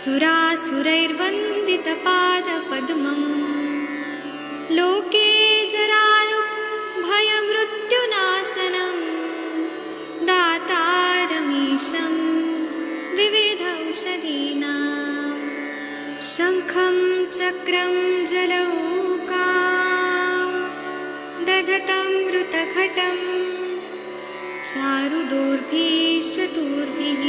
सुरासुरैर्वन्दितपादपद्मं लोके जरारुभयमृत्युनाशनं दातारमीशं विविधौषधीनां शङ्खं चक्रं जलौकां दधतं मृतघटं चारुदोर्भिश्चतुर्भिः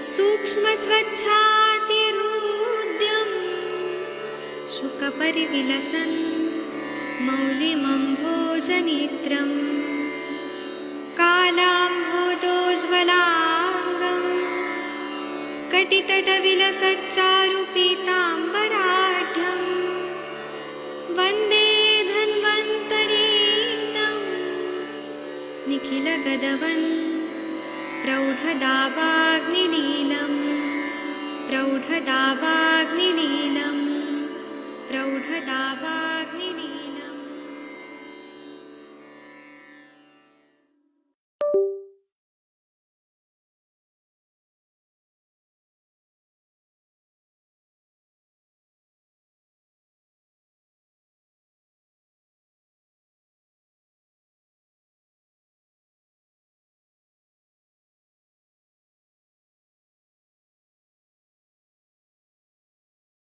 सूक्ष्मस्वच्छातिहृद्यं शुकपरिविलसन् मौलिमम्भोजनेत्रं कालाम्भोदोज्ज्वलाङ्गं कटितटविलसच्चारुपीताम्बराढ्यं वन्दे धन्वन्तरीतं निखिलगदवन् प्रौढदावाग्निलीलं प्रौढदावाग्निलीलं प्रौढदावाग्निलीलम्।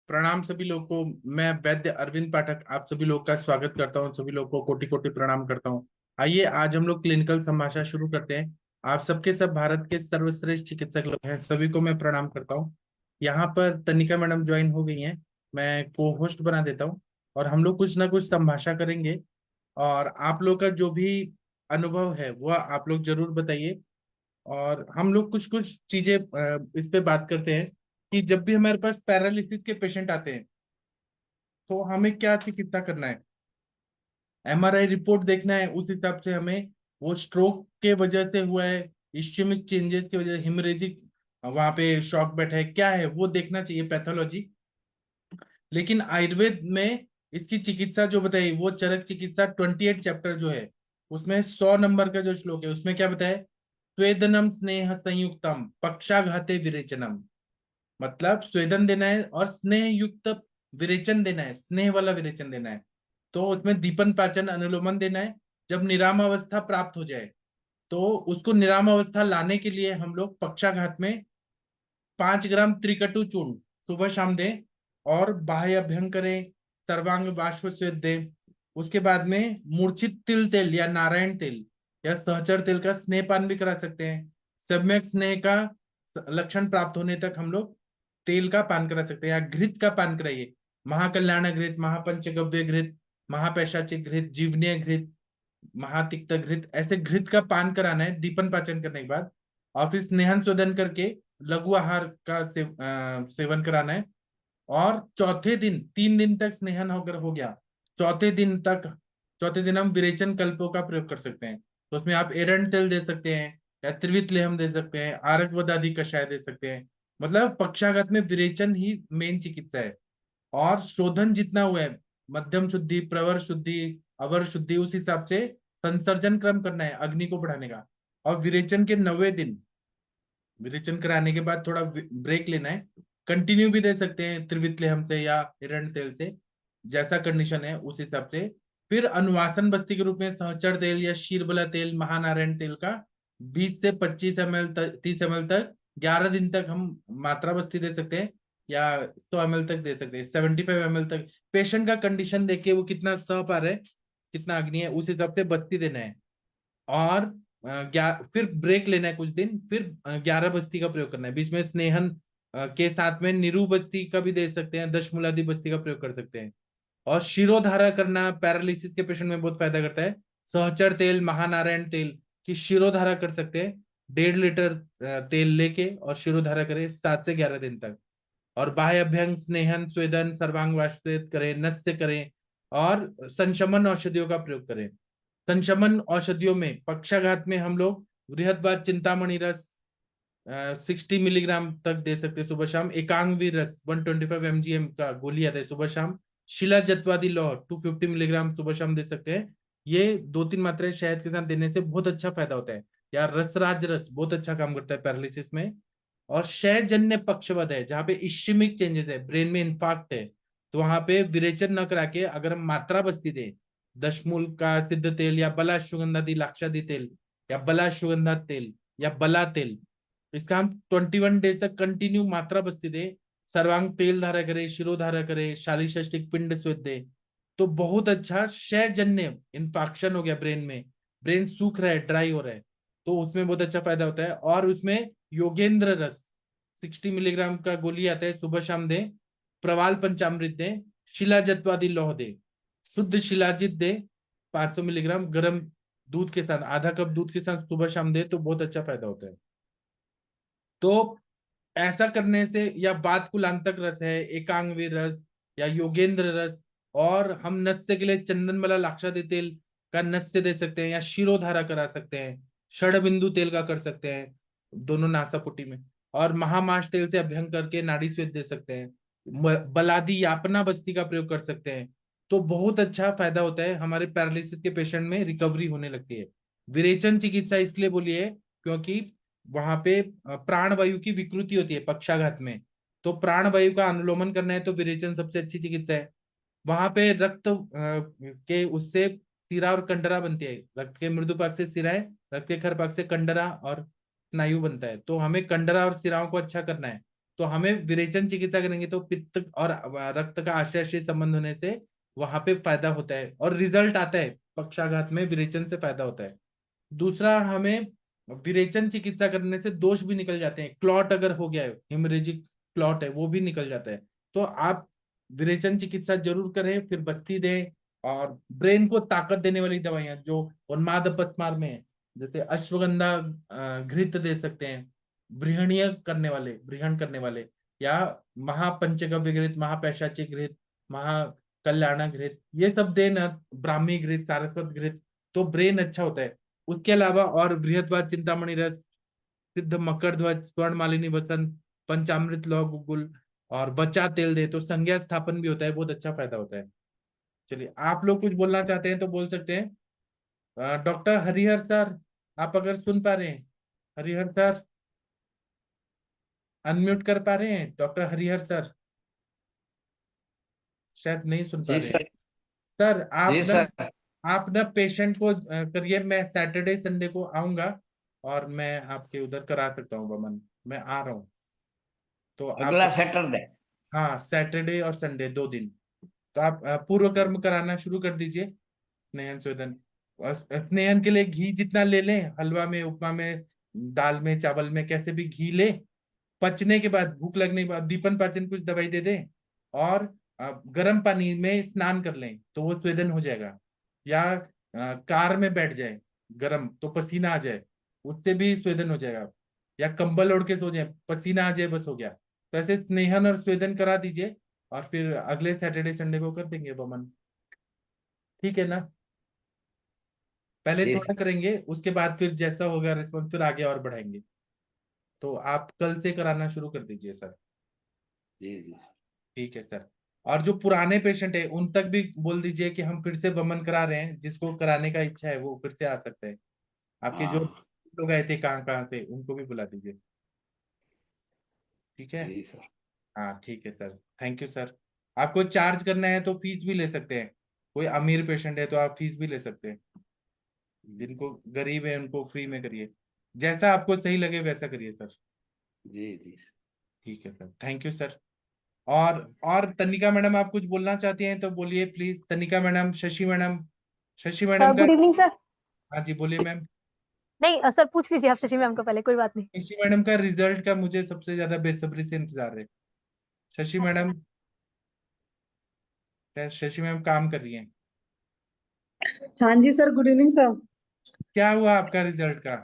प्रणाम सभी लोग को। मैं वैद्य अरविंद पाठक आप सभी लोग का स्वागत करता हूं। सभी लोग को कोटि कोटि प्रणाम करता हूं। आइए आज हम लोग क्लिनिकल संभाषण शुरू करते हैं। आप सबके सब भारत के सर्वश्रेष्ठ चिकित्सक लोग हैं, सभी को मैं प्रणाम करता हूं। यहाँ पर तनिका मैडम ज्वाइन हो गई हैं, मैं को होस्ट बना देता हूँ और हम लोग कुछ ना कुछ संभाषण करेंगे। और आप लोग का जो भी अनुभव है वह आप लोग जरूर बताइए। और हम लोग कुछ कुछ चीजें इस पे बात करते हैं कि जब भी हमारे पास पैरालिसिस के पेशेंट आते हैं तो हमें क्या चिकित्सा करना है। एमआरआई रिपोर्ट देखना है, उस हिसाब से हमें वो स्ट्रोक के वजह से हुआ है, इस्चेमिक चेंजेस की वजह से हिमरेजिक वहां पे शॉक बैठा है, क्या है वो देखना चाहिए, पैथोलॉजी। लेकिन आयुर्वेद में इसकी चिकित्सा जो बताई वो चरक चिकित्सा 28 चैप्टर जो है उसमें 100 नंबर का जो श्लोक है उसमें क्या बताया, स्वेदनम स्नेह संयुक्तम पक्षाघाते विरेचनम। मतलब स्वेदन देना है और स्नेह युक्त विरेचन देना है, स्नेह वाला विरेचन देना है। तो उसमें दीपन पाचन अनुलोमन देना है। जब निराम अवस्था प्राप्त हो जाए तो उसको निराम अवस्था लाने के लिए हम लोग पक्षाघात में 5 ग्राम त्रिकटु चूर्ण सुबह शाम दें और बाह्य अभ्यंग करें, सर्वांग बाष्प स्वेद दें। उसके बाद में मूर्छित तिल तेल या नारायण तेल या सहचर तेल का स्नेहपान भी करा सकते हैं। सम्यक स्नेह का लक्षण प्राप्त होने तक हम लोग तेल का पान करा सकते हैं या घृत का पान कराइए। महाकल्याण घृत, महापंचगव्य घृत, महापैशाचिक घृत, जीवनीय घृत, महातिक्त घृत, ऐसे घृत का पान कराना है दीपन पाचन करने के बाद। और फिर स्नेहन शोधन करके लघु आहार का सेवन कराना है। और चौथे दिन 3 दिन तक स्नेहन होकर हो गया, चौथे दिन तक, चौथे दिन हम विरेचन कल्पों का प्रयोग कर सकते हैं। तो उसमें आप एरंड तेल दे सकते हैं या त्रिवित लेहम दे सकते हैं, आरकवद आदि कषाय दे सकते हैं। मतलब पक्षाघात में विरेचन ही मेन चिकित्सा है। और शोधन जितना हुआ है, मध्यम शुद्धि, प्रवर शुद्धि, अवर शुद्धि, उस हिसाब से संसर्जन क्रम करना है अग्नि को बढ़ाने का। और विरेचन के 90 दिन विरेचन कराने के बाद थोड़ा ब्रेक लेना है। कंटिन्यू भी दे सकते हैं त्रिवित लेहम से या एरंड तेल से, जैसा कंडीशन है उस हिसाब से। फिर अनुवासन बस्ती के रूप में सहचर तेल या शीरबला तेल, महानारायण तेल का 20 से 25 ml तक, 30 ml तक 11 दिन तक हम मात्रा बस्ती दे सकते हैं या 100 ml तक दे सकते हैं, 75 ml तक। पेशेंट का कंडीशन देख के वो कितना सह पा रहे, कितना अग्नि है, उस हिसाब से बस्ती देना है। और फिर ब्रेक लेना है कुछ दिन, फिर 11 बस्ती का प्रयोग करना है। बीच में स्नेहन के साथ में निरू बस्ती का भी दे सकते हैं, दशमूलादि बस्ती का प्रयोग कर सकते हैं। और शिरोधारा करना पैरालिसिस के पेशेंट में बहुत फायदा करता है। सहचर तेल, महानारायण तेल की शिरोधारा कर सकते हैं। 1.5 लीटर तेल लेके और शिरोधारा करें 7 से 11 दिन तक। और बाह्य अभ्यंग, स्नेहन, स्वेदन, सर्वांग वाष्पित करें, नस्य करें और संशमन औषधियों का प्रयोग करें। संशमन औषधियों में पक्षाघात में हम लोग बृहदबाद चिंतामणि रस 60 मिलीग्राम तक दे सकते हैं सुबह शाम। एकांगवी रस 125 mgm का गोली आता है सुबह शाम। शिला जत्वादी लौह 250 मिलीग्राम सुबह शाम दे सकते हैं। ये 2-3 मात्रा शहद के साथ देने से बहुत अच्छा फायदा होता है। या रसराज रस बहुत अच्छा काम करता है पैरालिसिस में। और क्षयजन्य पक्षवद है जहाँ पे इश्यमिक चेंजेस है, ब्रेन में इंफाक्ट है, तो वहां पे विरेचन न करा के अगर हम मात्रा बस्ती दे, दशमूल का सिद्ध तेल या बला सुगंधादि लाक्षादि तेल या बला सुगंधा तेल या बला तेल, इसका हम 21 डेज तक कंटिन्यू मात्रा बस्ती दे, सर्वांग तेल धारा करे, शिरोधारा करे, शालीषष्टिक पिंड स्वेद दे, तो बहुत अच्छा क्षयजन्य इन्फेक्शन हो गया ब्रेन में, ब्रेन सूख रहा है, ड्राई हो रहा है, तो उसमें बहुत अच्छा फायदा होता है। और उसमें योगेंद्र रस 60 मिलीग्राम का गोली आता है, सुबह शाम दे, प्रवाल पंचामृत दे, शिलाजत्वादि लौह दे, शुद्ध शिलाजित दे 500 मिलीग्राम गर्म दूध के साथ, आधा कप दूध के साथ सुबह शाम दे, तो बहुत अच्छा फायदा होता है। तो ऐसा करने से, या बात कुलांतक रस है, एकांगवीर रस या योगेंद्र रस, और हम नस्य के लिए चंदनबला लाक्षादि तेल का नस्य दे सकते हैं, या शिरोधारा करा सकते हैं, षड तेल का कर सकते हैं दोनों नासापुटी में, और महामाश तेल से अभ्यंग करके नाड़ी स्वेद दे सकते हैं, बलादी यापना बस्ती का प्रयोग कर सकते हैं, तो बहुत अच्छा फायदा होता है, हमारे पैरालिसिस के पेशेंट में रिकवरी होने लगती है। विरेचन चिकित्सा इसलिए बोलिए क्योंकि वहां पे प्राण वायु की विकृति होती है पक्षाघात में, तो प्राण वायु का अनुलोमन करना है तो विरेचन सबसे अच्छी चिकित्सा है। वहां पे रक्त के उससे सिरा और कंडरा बनती है, रक्त के मृदु भाग से सिराएं, रक्त के खर भाग से कंडरा और स्नायु बनता है, तो हमें कंडरा और सिराओं को अच्छा करना है, तो हमें विरेचन चिकित्सा करेंगे तो पित्त और रक्त का आश्रय संबंध होने से वहां पे फायदा होता है और रिजल्ट आता है, पक्षाघात में विरेचन से फायदा होता है। दूसरा, हमें विरेचन चिकित्सा करने से दोष भी निकल जाते हैं, क्लॉट अगर हो गया है, हेमरेजिक क्लॉट है, वो भी निकल जाता है, तो आप विरेचन चिकित्सा जरूर करें, फिर बस्ती दें, और ब्रेन को ताकत देने वाली दवाइयां जो उन्माद अपस्मार में है, जैसे अश्वगंधा घृत दे सकते हैं, बृहणीय करने वाले, बृहण करने वाले, या महापंचगव्य घृत, महापैशाची घृत, महाकल्याण घृत, ये सब देना, ब्राह्मी घृत, सारस्वत घृत, तो ब्रेन अच्छा होता है। उसके अलावा और बृहद्वाज चिंतामणि रस, सिद्ध मकर ध्वज, स्वर्ण मालिनी वसंत, पंचामृत लौह गुगुल और बचा तेल दे तो संज्ञा स्थापन भी होता है, बहुत अच्छा फायदा होता है। चलिए, आप लोग कुछ बोलना चाहते हैं तो बोल सकते हैं। डॉक्टर हरिहर सर, आप अगर सुन पा रहे हैं, हरिहर सर अनम्यूट कर पा रहे हैं, डॉक्टर हरिहर सर शायद नहीं सुन पा जी रहे हैं। सर। सर जी सर। आप ना पेशेंट को करिए, मैं सैटरडे संडे को आऊंगा और मैं आपके उधर करा सकता हूँ वमन, मैं आ रहा हूँ, तो आप, अगला सैटरडे। हाँ सैटरडे और संडे 2 दिन, तो आप पूर्व कर्म कराना शुरू कर दीजिए, स्नेहन स्वेदन। और स्नेहन के लिए घी जितना ले लें, हलवा में, उपमा में, दाल में, चावल में, कैसे भी घी ले, पचने के बाद, भूख लगने के बाद दीपन पाचन कुछ दवाई दे दें, और गर्म पानी में स्नान कर लें तो वो स्वेदन हो जाएगा, या कार में बैठ जाए गर्म तो पसीना आ जाए, उससे भी स्वेदन हो जाएगा, या कंबल ओढ़ के सो जाए, पसीना आ जाए, बस हो गया। तो ऐसे स्नेहन और स्वेदन करा दीजिए, और फिर अगले सैटरडे संडे को कर देंगे वमन, ठीक है ना? पहले जी थोड़ा सर। करेंगे, उसके बाद फिर जैसा होगा रिस्पॉन्स फिर आगे और बढ़ाएंगे, तो आप कल से कराना शुरू कर दीजिए सर। जी जी। ठीक है सर। और जो पुराने पेशेंट है उन तक भी बोल दीजिए कि हम फिर से वमन करा रहे हैं, जिसको कराने का इच्छा है वो फिर से आ सकते हैं, आपके जो हाँ। लोग आए थे कहाँ कहाँ से, उनको भी बुला दीजिए, ठीक है? जी सर। हाँ ठीक है सर, थैंक यू सर। आपको चार्ज करना है तो फीस भी ले सकते हैं, कोई अमीर पेशेंट है तो आप फीस भी ले सकते हैं, जिनको गरीब है उनको फ्री में करिए, जैसा आपको सही लगे वैसा करिए सर। जी जी। ठीक है सर, थैंक यू सर। और तनिका मैडम, आप कुछ बोलना चाहती हैं तो बोलिए प्लीज, तनिका madam, Shashi madam, Shashi madam का, गुड इवनिंग सर। हाँ जी बोलिए मैम। नहीं सर, पूछ लीजिए आप शशि मैम को पहले, कोई बात नहीं। शशि मैडम का रिजल्ट का मुझे सबसे ज्यादा बेसब्री से इंतजार है। शशि मैडम, शशि मैम काम कर रही हैं, हाँ जी सर, गुड इवनिंग सर। क्या हुआ आपका रिजल्ट का?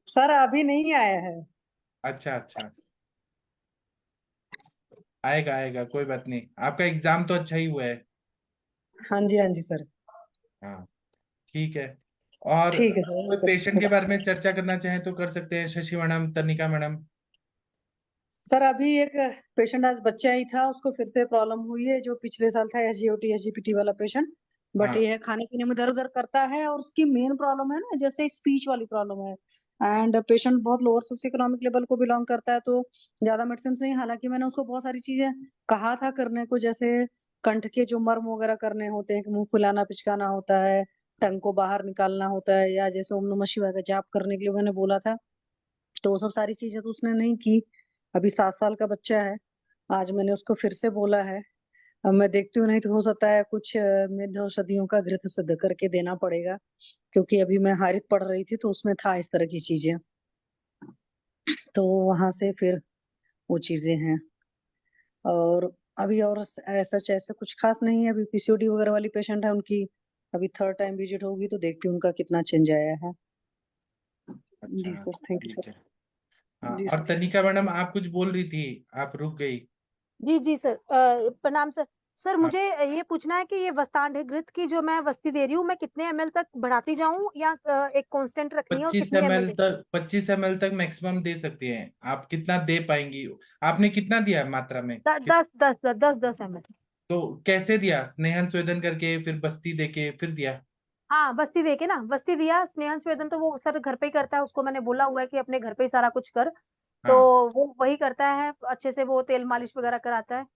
सर अभी नहीं आया है। अच्छा अच्छा, आएगा आएगा, कोई बात नहीं, आपका एग्जाम तो अच्छा ही हुआ है। हाँ जी सर। हाँ ठीक है। और ठीक है कोई पेशेंट के सर। बारे में चर्चा करना चाहें तो कर सकते हैं, शशि मैडम, तनिका मैडम। सर अभी एक पेशेंट आज बच्चा ही था, उसको फिर से प्रॉब्लम हुई है, जो पिछले साल था एसजीओटी एसजीपीटी वाला पेशेंट, बट हाँ ये है खाने पीने में इधर उधर करता है, और उसकी मेन प्रॉब्लम है ना, जैसे स्पीच वाली प्रॉब्लम है, एंड पेशेंट बहुत लोअर सोशियो इकोनॉमिक लेवल को बिलोंग करता है, तो ज्यादा मेडिसिन नहीं। हालांकि मैंने उसको बहुत सारी चीजें कहा था करने को, जैसे कंठ के जो मर्म वगैरह करने होते हैं, कि मुंह फुलाना पिचकाना होता है, टंग को बाहर निकालना होता है, या जैसे ओम नमः शिवाय का जाप करने के लिए मैंने बोला था। तो वो सब सारी चीजें तो उसने नहीं की। अभी 7 साल का बच्चा है। आज मैंने उसको फिर से बोला है। अब मैं देखती हूँ, नहीं तो हो सकता है कुछ मेध औषधियों का घृत सिद्ध करके देना पड़ेगा, क्योंकि अभी मैं हारित पढ़ रही थी तो उसमें था इस तरह की चीजें। तो वहां से फिर वो चीजें हैं। और अभी और ऐसा ऐसा कुछ खास नहीं है। अभी पीसीओडी वगैरह वाली पेशेंट है, उनकी अभी 3rd टाइम विजिट होगी, तो देखती हूँ उनका कितना चेंज आया है। जी अच्छा, सर, थैंक यू ठीक सर। है। हाँ, जी और सर। तनिका मैडम आप कुछ बोल रही थी, आप रुक गई। जी जी सर, प्रणाम सर। सर हाँ, मुझे ये पूछना है कि ये वस्तांड घृत की जो मैं वस्ती दे रही हूँ, मैं कितने ml तक बढ़ाती जाऊं या एक कांस्टेंट रखनी है, और 25 कितनी ml ml देनी तक, 25 ml तक मैक्सिमम दे सकती हैं। आप कितना दे पाएंगी? आपने कितना दिया मात्रा में? है? 10 ml। तो कैसे दिया? स्नेहन स्वेदन करके, फिर बस्ती देके, फिर दिया? हाँ, बस्ती दे के ना, बस्ती दिया। स्नेहन स्वेदन तो वो सर घर पे ही करता है, उसको मैंने बोला हुआ है कि अपने घर पे ही सारा कुछ कर। तो हाँ, वो वही करता है अच्छे से, वो तेल मालिश वगैरह कराता है। हाँ।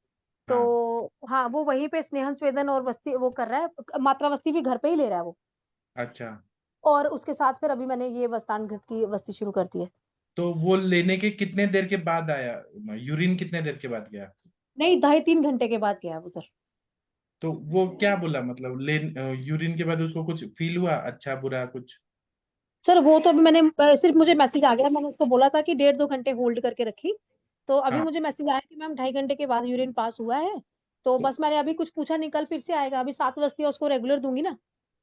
तो हाँ, वो वहीं पे स्नेहन स्वेदन और बस्ती वो कर रहा है, मात्रा बस्ती भी घर पे ही ले रहा है वो। अच्छा, और उसके साथ फिर अभी मैंने ये वस्तान घृत की बस्ती शुरू कर दी है। तो वो लेने के कितने देर के बाद आया? यूरिन कितने देर के बाद गया? नहीं, 2.5-3 घंटे के बाद गया वो सर। तो वो क्या बोला, मतलब यूरिन के बाद उसको कुछ फील हुआ, अच्छा बुरा कुछ? सर वो तो अभी मैंने सिर्फ मुझे मैसेज आ गया, मैंने उसको बोला था कि 1.5-2 घंटे होल्ड करके रखी। तो अभी हाँ, मुझे मैसेज आया कि मैम 2.5 घंटे के बाद यूरिन पास हुआ है। तो तो बस मैंने अभी कुछ पूछा नहीं, कल फिर से आएगा। अभी 7 बजती है, उसको रेगुलर दूंगी ना।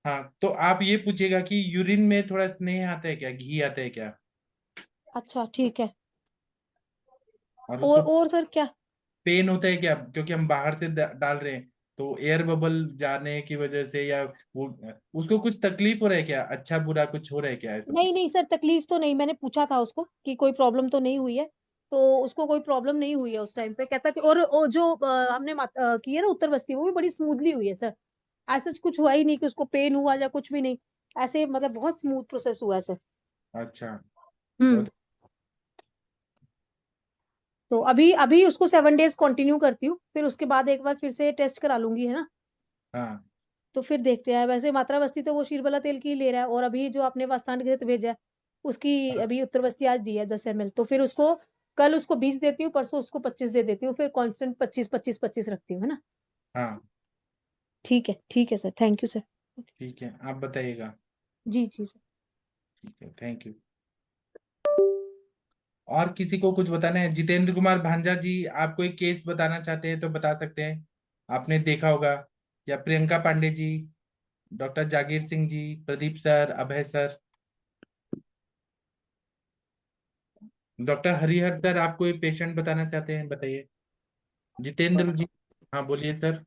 हाँ, तो आप ये पूछिएगा कि यूरिन में थोड़ा स्नेह आता है क्या, घी आता है क्या? अच्छा ठीक है। और और उसको और सर क्या? पेन होता है क्या, क्योंकि हम बाहर से डाल रहे हैं, तो एयर बबल जाने की वजह से, या वो उसको कुछ तकलीफ हो रहा है क्या, अच्छा बुरा कुछ हो रहा है क्या, ऐसा नहीं कुछ? नहीं सर, तकलीफ तो नहीं। मैंने पूछा था उसको कि कोई प्रॉब्लम तो नहीं हुई है। तो उसको कोई प्रॉब्लम नहीं हुई है उस टाइम पे, कहता कि और जो हमने की है ना उत्तर बस्ती, वो भी बड़ी स्मूथली हुई है सर। ऐसा कुछ हुआ ही नहीं कि उसको पेन हुआ या कुछ भी नहीं। ऐसे मतलब बहुत स्मूथ प्रोसेस हुआ है सर। अच्छा, हम्म। बहुत। तो अभी अभी उसको 7 डेज कंटिन्यू करती हूँ, फिर उसके बाद एक बार फिर से टेस्ट करा लूंगी, है ना। हाँ, तो फिर देखते हैं। वैसे मात्रा बस्ती तो वो शीरबला तेल की ही ले रहा है, और अभी जो आपने वस्तांड घृत भेजा है उसकी हाँ, अभी उत्तर बस्ती आज दी है 10 ml। तो फिर उसको कल उसको 20 देती हूँ, परसों उसको 25 दे देती हूँ, फिर कांस्टेंट 25-25-25 रखती हूँ, है ना। हाँ। ठीक है सर, थैंक यू सर। ठीक है, आप बताइएगा। जी जी सर। ठीक है, थैंक यू। और किसी को कुछ बताना है? जितेंद्र कुमार भांजा जी, आपको एक केस बताना चाहते हैं तो बता सकते हैं, आपने देखा होगा। या प्रियंका पांडे जी, डॉक्टर जागीर सिंह जी, प्रदीप सर, अभय सर, डॉक्टर हरिहर सर, आपको एक पेशेंट बताना चाहते हैं, बताइए। जितेंद्र जी, हाँ बोलिए सर।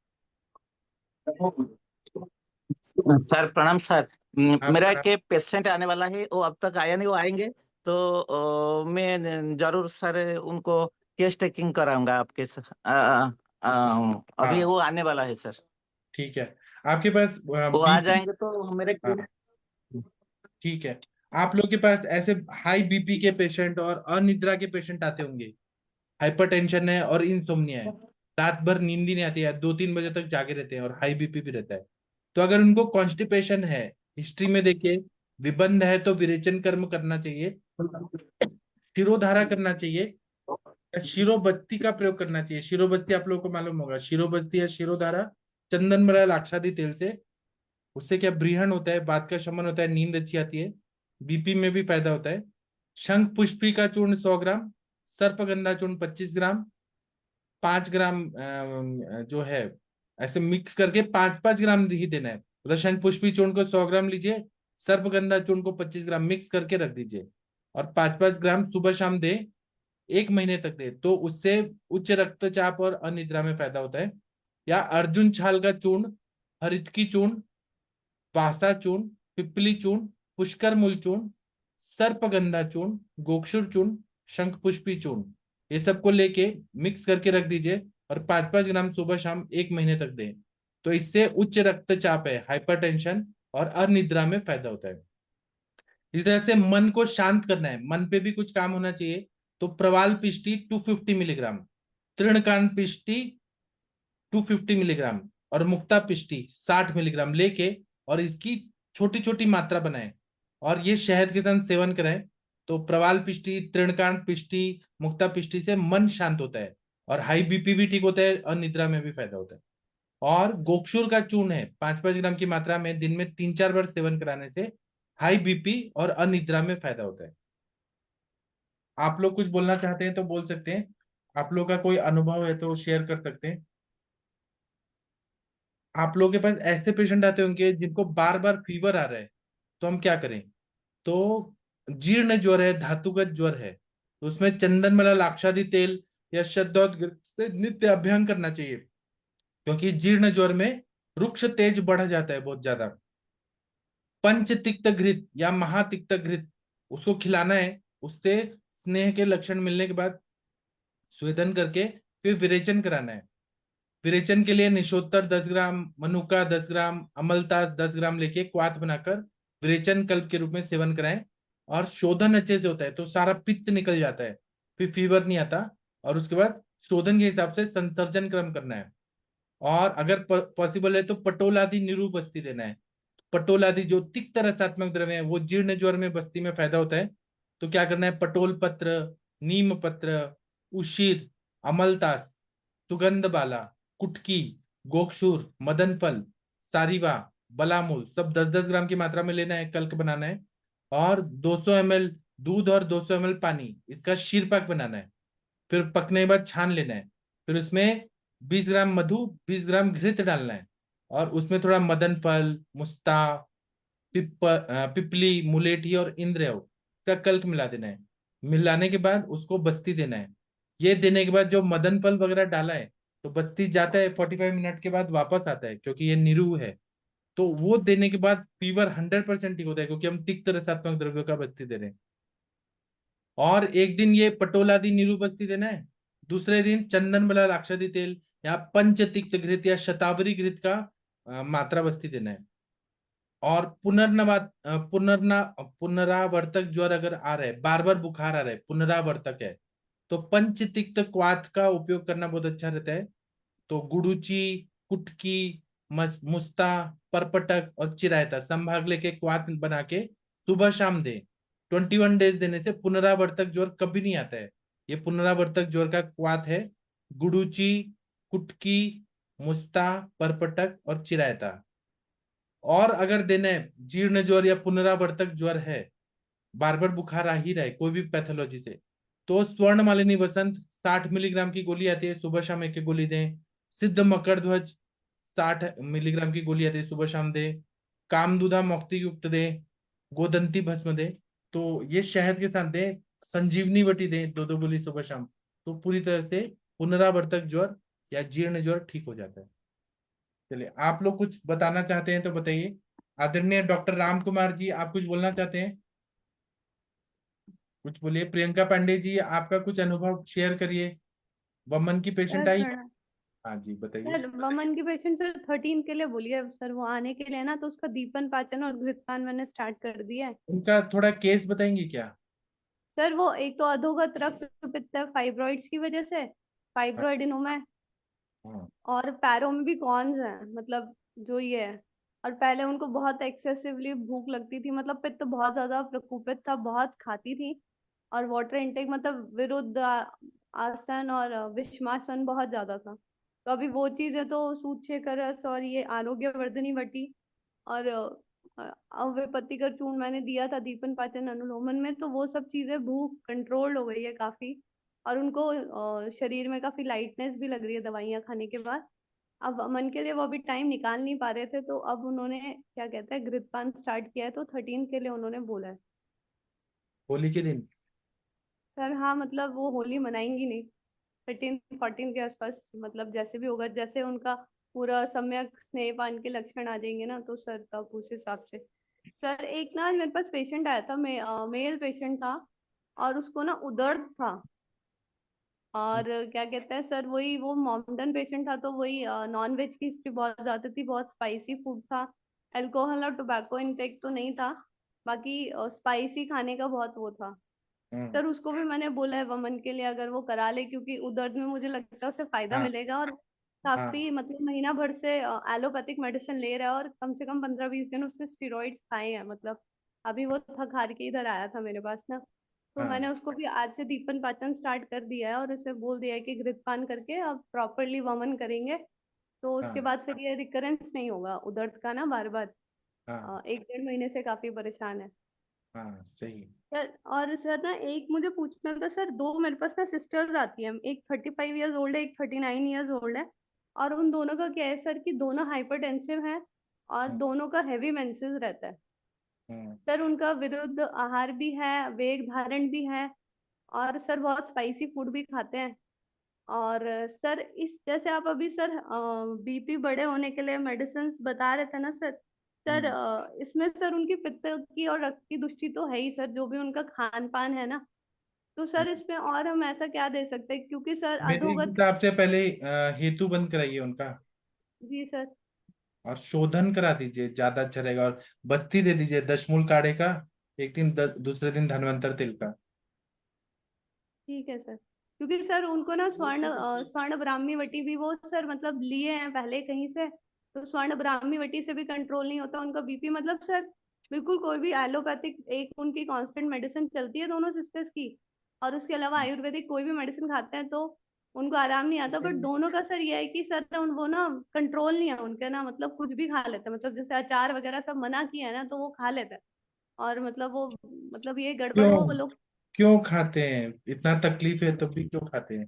सर प्रणाम सर। हाँ, मेरा के पेशेंट आने वाला है, वो अब तक आया नहीं, वो आएंगे तो मैं जरूर सर उनको केस टेकिंग कराऊंगा आपके अभी हाँ, वो आने वाला है सर। ठीक है। आपके पास वो आ बीपी? जाएंगे तो मेरे हाँ, ठीक है। आप लोग के पास ऐसे हाई बीपी के पेशेंट और अनिद्रा के पेशेंट आते होंगे। हाइपरटेंशन है और इंसोम्निया है, रात भर नींद ही नहीं आती है, 2-3 बजे तक जागे रहते हैं, और हाई बीपी भी रहता है। तो अगर उनको कॉन्स्टिपेशन है, हिस्ट्री में देखिए, विबंध है, तो विरेचन कर्म करना चाहिए, शिरोधारा करना चाहिए, शिरोबत्ती का प्रयोग करना चाहिए। शिरोबत्ती आप लोगों को मालूम होगा, शिरोबत्ती या शिरोधारा चंदन मरल लाक्षादी तेल से। उससे क्या ब्रीहण होता है, बात का शमन होता है, नींद अच्छी आती है, बीपी में भी फायदा होता है। शंख पुष्पी का चूर्ण 100 ग्राम, सर्पगंधा चूर्ण 25 ग्राम, 5 ग्राम जो है, ऐसे मिक्स करके 5-5 ग्राम ही देना है। मतलब शंख पुष्पी चूर्ण को 100 ग्राम लीजिए, सर्पगंधा चूर्ण को 25 ग्राम मिक्स करके रख दीजिए, और 5-5 ग्राम सुबह शाम दे, 1 महीने तक दे, तो उससे उच्च रक्तचाप और अनिद्रा में फायदा होता है। या अर्जुन छाल का चूर्ण, हरितकी चूर्ण, वासा चूर्ण, पिपली चूर्ण, पुष्कर मूल चूर्ण, सर्पगंधा चूर्ण, गोक्षुर चूर्ण, शंख पुष्पी चूर्ण, ये सबको लेके मिक्स करके रख दीजिए, और 5-5 ग्राम सुबह शाम 1 महीने तक दें। तो इससे उच्च रक्तचाप है, हाइपरटेंशन और अनिद्रा में फायदा होता है। इस तरह से मन को शांत करना है, मन पे भी कुछ काम होना चाहिए। तो प्रवाल पिष्टी 250 मिलीग्राम, तृणकांड पिष्टी 250 मिलीग्राम और मुक्ता पिष्टी 60 मिलीग्राम लेके और इसकी छोटी छोटी मात्रा बनाएं और ये शहद के साथ सेवन करें। तो प्रवाल पिष्टी, तृणकांड पिष्टी, मुक्ता पिष्टी से मन शांत होता है और हाई बीपी भी ठीक होता है और निद्रा में भी फायदा होता है। और गोक्षुर का चूर्ण है 5-5 ग्राम की मात्रा में दिन में 3-4 बार सेवन कराने से हाई बीपी और अनिद्रा में फायदा होता है। आप लोग कुछ बोलना चाहते हैं तो बोल सकते हैं, आप लोग का कोई अनुभव है तो शेयर कर सकते हैं। आप लोगों के पास ऐसे पेशेंट आते होंगे जिनको बार बार फीवर आ रहा है, तो हम क्या करें? तो जीर्ण ज्वर है, धातुगत ज्वर है, तो उसमें चंदन मला लाक्षादी तेल या शतद्रव्य से नित्य अभ्यंग करना चाहिए, क्योंकि जीर्ण ज्वर में रुक्ष तेज बढ़ जाता है बहुत ज्यादा। पंच तिक्त घृत या महातिक्त घृत उसको खिलाना है, उससे स्नेह के लक्षण मिलने के बाद स्वेदन करके फिर विरेचन कराना है। विरेचन के लिए निशोत्तर 10 ग्राम, मनुका 10 ग्राम, अमलतास 10 ग्राम लेके क्वाथ बनाकर विरेचन कल्प के रूप में सेवन कराएं। और शोधन अच्छे से होता है तो सारा पित्त निकल जाता है, फिर फीवर नहीं आता। और उसके बाद शोधन के हिसाब से संसर्जन क्रम करना है। और अगर पॉसिबल है तो पटोल आदि निरूप बस्ती देना है। पटोल आदि जो तिक्त रसात्मक द्रव्य है वो जीर्ण ज्वर में बस्ती में फायदा होता है। तो क्या करना है? पटोल पत्र, नीम पत्र, उशीर, अमलतास, सुगंध बाला, कुटकी, गोक्षूर, मदन फल, सारिवा, बलामूल सब 10-10 ग्राम की मात्रा में लेना है, कल्क बनाना है। और 200 ml दूध और 200 ml पानी, इसका शीरपाक बनाना है। फिर पकने के बाद छान लेना है। फिर उसमें 20 ग्राम मधु, 20 ग्राम घृत डालना है। और उसमें थोड़ा मदन फल, मुस्ता, पिपली, मुलेठी और इंद्रयव का कल्क मिला देना है। मिलाने के बाद उसको बस्ती देना है। ये देने के बाद जो मदन फल वगैरह डाला है तो बस्ती जाता है, 45 मिनट के बाद वापस आता है क्योंकि ये निरू है। तो वो देने के बाद फीवर 100% ठीक होता है, क्योंकि हम तिक्त रसात्मक द्रव्यों का बस्ती दे रहे हैं। और एक दिन ये पटोलादि नीरू बस्ती देना है, दूसरे दिन चंदन बला लाक्षादी तेल या पंच तिक्त घृत या शतावरी घृत का मात्रा बस्ती देना है। और पुनरावर्तक ज्वर अगर आ रहा है, बार बार बुखार आ रहा है, पुनरावर्तक है, तो पंचतिक्त क्वाथ का उपयोग करना बहुत अच्छा रहता है। तो गुडुची, कुटकी, मुस्ता, परपटक और चिरायता संभाग लेके क्वाथ बना के सुबह शाम दे। 21 डेज देने से पुनरावर्तक ज्वर कभी नहीं आता है। ये पुनरावर्तक ज्वर का क्वाथ है, गुडुची, कुटकी, मुस्ता, परपटक और चिरायता। और अगर देना है जीर्ण ज्वर या पुनरावर्तक ज्वर है, बार बार बुखार आ ही रहा है कोई भी पैथोलॉजी से, तो स्वर्ण मालिनी वसंत 60 मिलीग्राम की गोली आती है, सुबह शाम एक गोली दें। सिद्ध मकर ध्वज 60 मिलीग्राम की गोली आती है, सुबह शाम दे। कामदूधा मुक्ति युक्त दे, गोदंती भस्म दे। तो ये शहद के साथ दे। संजीवनी वटी दे 2-2 गोली सुबह शाम। तो पूरी तरह से पुनरावर्तक ज्वर या जीर्ण ज्वर ठीक हो जाता है। चलिए, आप लोग कुछ बताना चाहते हैं तो बताइए। आदरणीय डॉक्टर राम कुमार जी, आप कुछ बोलना चाहते हैं? कुछ बोलिए। प्रियंका पांडे जी, आपका कुछ अनुभव शेयर करिए। वमन की पेशेंट सर आई। थोड़ा हाँ जी, बताइए। सर वमन की पेशेंट सर 13 के लिए बोलिए सर, वो आने के लिए ना, तो उसका दीपन पाचन और घृतपान मैंने स्टार्ट कर दिया है। उनका थोड़ा केस बताएंगे क्या? सर वो एक तो अधोगत रक्त पित्त फाइब्रॉइड्स की वजह से, फाइब्रॉइडिनोमा है, हाँ। और पैरों में भी कॉन्स हैं, मतलब जो ये है। और पहले उनको बहुत एक्सेसिवली भूख लगती थी, मतलब पित्त बहुत ज्यादा प्रकोपित था, बहुत खाती थी। और वाटर इनटेक मतलब विरुद्ध आसन और विषमासन बहुत ज्यादा था। तो अभी वो चीजें तो सूत रस और ये आरोग्य वर्धनी वटी और अव्यपति का चूर्ण मैंने दिया था दीपन पाचन अनुलोमन में, तो वो सब चीजें भूख कंट्रोल हो गई है काफी। और उनको शरीर में काफी लाइटनेस भी लग रही है दवाइयाँ खाने के बाद। अब मन के लिए वो अभी टाइम निकाल नहीं पा रहे थे, तो अब उन्होंने क्या कहते हैं घृतपान स्टार्ट किया है, तो 13 के लिए उन्होंने बोला है। होली के दिन। सर हाँ, मतलब वो होली मनाएंगी नहीं, 13-14 के आसपास, मतलब जैसे भी होगा, जैसे उनका पूरा सम्यक स्नेहपान के लक्षण आ जाएंगे ना, तो सर तब उस हिसाब से। सर एक ना मेरे पास पेशेंट आया था, मेल पेशेंट था, और उसको ना उदर्द था। और क्या कहते हैं सर, वही वो मॉमडन पेशेंट था, तो वही नॉन वेज की हिस्ट्री बहुत ज्यादा थी, बहुत स्पाइसी फूड था, अल्कोहल और टोबैको इनटेक तो नहीं था। बाकी स्पाइसी खाने का बहुत वो था। सर उसको भी मैंने बोला है वमन के लिए अगर वो करा ले, क्योंकि उदर्द में मुझे लगता है उससे फायदा हाँ मिलेगा। और काफी मतलब महीना भर से एलोपैथिक मेडिसिन ले रहा है और कम से कम 15-20 दिन उसने स्टेरॉइड्स खाए हैं। मतलब अभी वो थक हार के इधर आया था मेरे पास ना, तो मैंने हाँ उसको भी आज से दीपन पाचन स्टार्ट कर दिया है और उसे बोल दिया है कि घृतपान करके अब प्रॉपरली वमन करेंगे, तो उसके हाँ बाद फिर ये रिकरेंस नहीं होगा उदर्द का ना बार बार। हाँ 1-1.5 महीने से काफी परेशान है हाँ सही। सर। और सर ना एक मुझे पूछना था सर, दो मेरे पास ना सिस्टर्स आती हैं, एक 35 ईयर्स ओल्ड है, एक 39 ईयर्स ओल्ड है। और उन दोनों का क्या है सर कि दोनों हाइपरटेंसिव हैं और हम्म, दोनों का हैवी मेंसेस रहता है। हम्म, सर उनका विरुद्ध आहार भी है, वेग धारण भी है, और सर बहुत स्पाइसी फूड भी खाते हैं। और सर इस जैसे आप अभी सर बीपी बढ़े होने के लिए मेडिसिन बता रहे थे ना सर, सर हम्म। इसमें सर उनकी पित्त की और रक्त की दुष्टि तो है ही सर, जो भी उनका खान पान है ना, तो सर इसमें और हम ऐसा क्या दे सकते हैं, क्योंकि सर मेरे अधोगत। हिसाब से पहले हेतु बंद कराइए उनका जी सर। और शोधन करा दीजिए, ज्यादा अच्छा रहेगा। और बस्ती दे दीजिए दशमूल काढ़े का, एक दिन दूसरे दिन धन्वंतर तिल का। ठीक है सर, क्योंकि सर उनको ना स्वर्ण ब्राह्मी वटी भी वो सर मतलब लिए हैं पहले कहीं से, तो स्वर्ण ब्राह्मी वटी से भी कंट्रोल नहीं होता उनका बीपी। मतलब सर बिल्कुल कोई भी एलोपैथिक एक उनकी कांस्टेंट मेडिसिन चलती है दोनों सिस्टर्स की, और उसके अलावा आयुर्वेदिक कोई भी मेडिसिन खाते हैं तो उनको आराम नहीं आता। बट दोनों का सर ये है कि सर उन वो ना कंट्रोल नहीं है उनके ना, मतलब कुछ भी खा लेते हैं, मतलब जैसे अचार वगैरह सब मना किया है ना तो वो खा लेते हैं। और मतलब वो मतलब ये गड़बड़ क्यों वो लोग। क्यों खाते हैं? इतना तकलीफ है तब भी क्यों खाते हैं?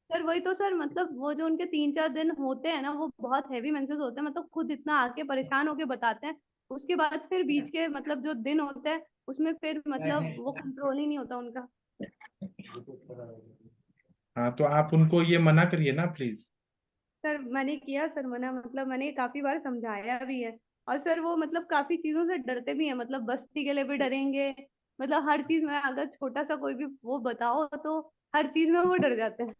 सर वही तो सर, मतलब वो जो उनके 3-4 दिन होते हैं ना वो बहुत हैवी मेंसेस होते हैं, मतलब खुद इतना आके परेशान होके बताते हैं। उसके बाद फिर बीच के मतलब जो दिन होते हैं उसमें फिर मतलब वो कंट्रोल ही नहीं होता उनका। हाँ तो आप उनको ये मना करिए ना प्लीज। सर मैंने किया सर मना, मतलब मैंने काफी बार समझाया भी है। और सर वो मतलब काफी चीजों से डरते भी हैं, मतलब बस्ती के लिए भी डरेंगे, मतलब हर चीज में अगर छोटा सा कोई भी वो बताओ तो हर चीज में वो डर जाते हैं।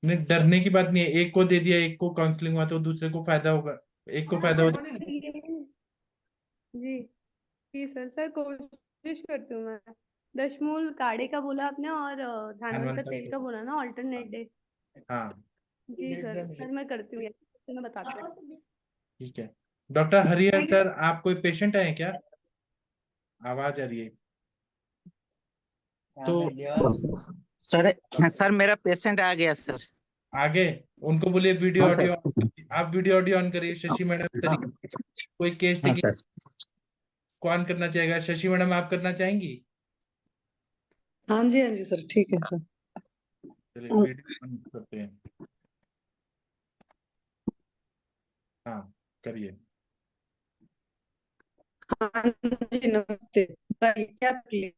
नहीं, डरने की बात नहीं है। एक को दे दिया, एक को काउंसलिंग हुआ तो दूसरे को फायदा होगा, एक को फायदा हो जाएगा। जी जी सर, सर कोशिश करती हूँ मैं। दशमूल काढ़े का बोला आपने, और धानवंतर धन्वंतर तेल का तिल। बोला ना ऑल्टरनेट डे। हाँ जी सर, सर मैं करती हूँ ये, तो मैं बताती हूँ। ठीक है। डॉक्टर हरिहर सर, आप कोई पेशेंट है क्या? आवाज आ रही है तो सर सर मेरा पेशेंट आ गया सर। आगे उनको बोलिए वीडियो हाँ सर। ऑडियो। आप वीडियो ऑडियो ऑन करिए। शशि मैडम करिए। कोई केस हाँ टेकिंग सर। कौन करना चाहेगा? शशि मैडम आप करना चाहेंगी? हाँ जी सर, ठीक है सर। चलिए वीडियो ऑन करते हैं। हाँ करिए। हाँ जी नमस्ते, बताइए क्या तकलीफ।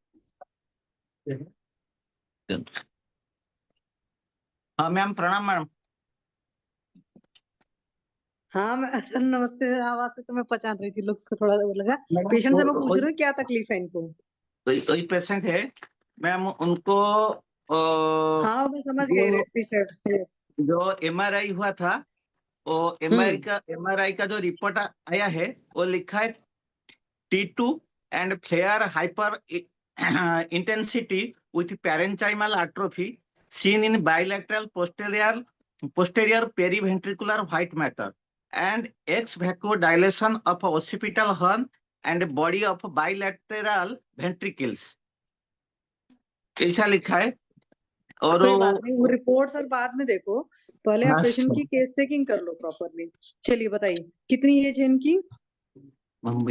हाँ मैम प्रणाम मैम। हाँ मैं सर नमस्ते, आवाज से तो मैं पहचान रही थी, लुक्स से थोड़ा वो लगा। मैडम पेशेंट से मैं पूछ रही हूँ क्या तकलीफ है इनको। वही पेशेंट है मैम। उनको हाँ मैं समझ गई, जो रेड टी शर्ट। जो एमआरआई हुआ था, वो हम्म। एमआरआई का जो रिपोर्ट आया है वो लिखा है T2 and flare hyper intensity with parenchymal atrophy seen in bilateral posterior periventricular white matter and ex vacuo dilation of occipital horn and body of bilateral ventricles। ऐसा लिखा है। और कोई बात नहीं, वो रिपोर्ट सर बाद में देखो, पहले आप हाँ पेशेंट की केस टेकिंग कर लो प्रॉपरली। चलिए बताइए कितनी एज है इनकी।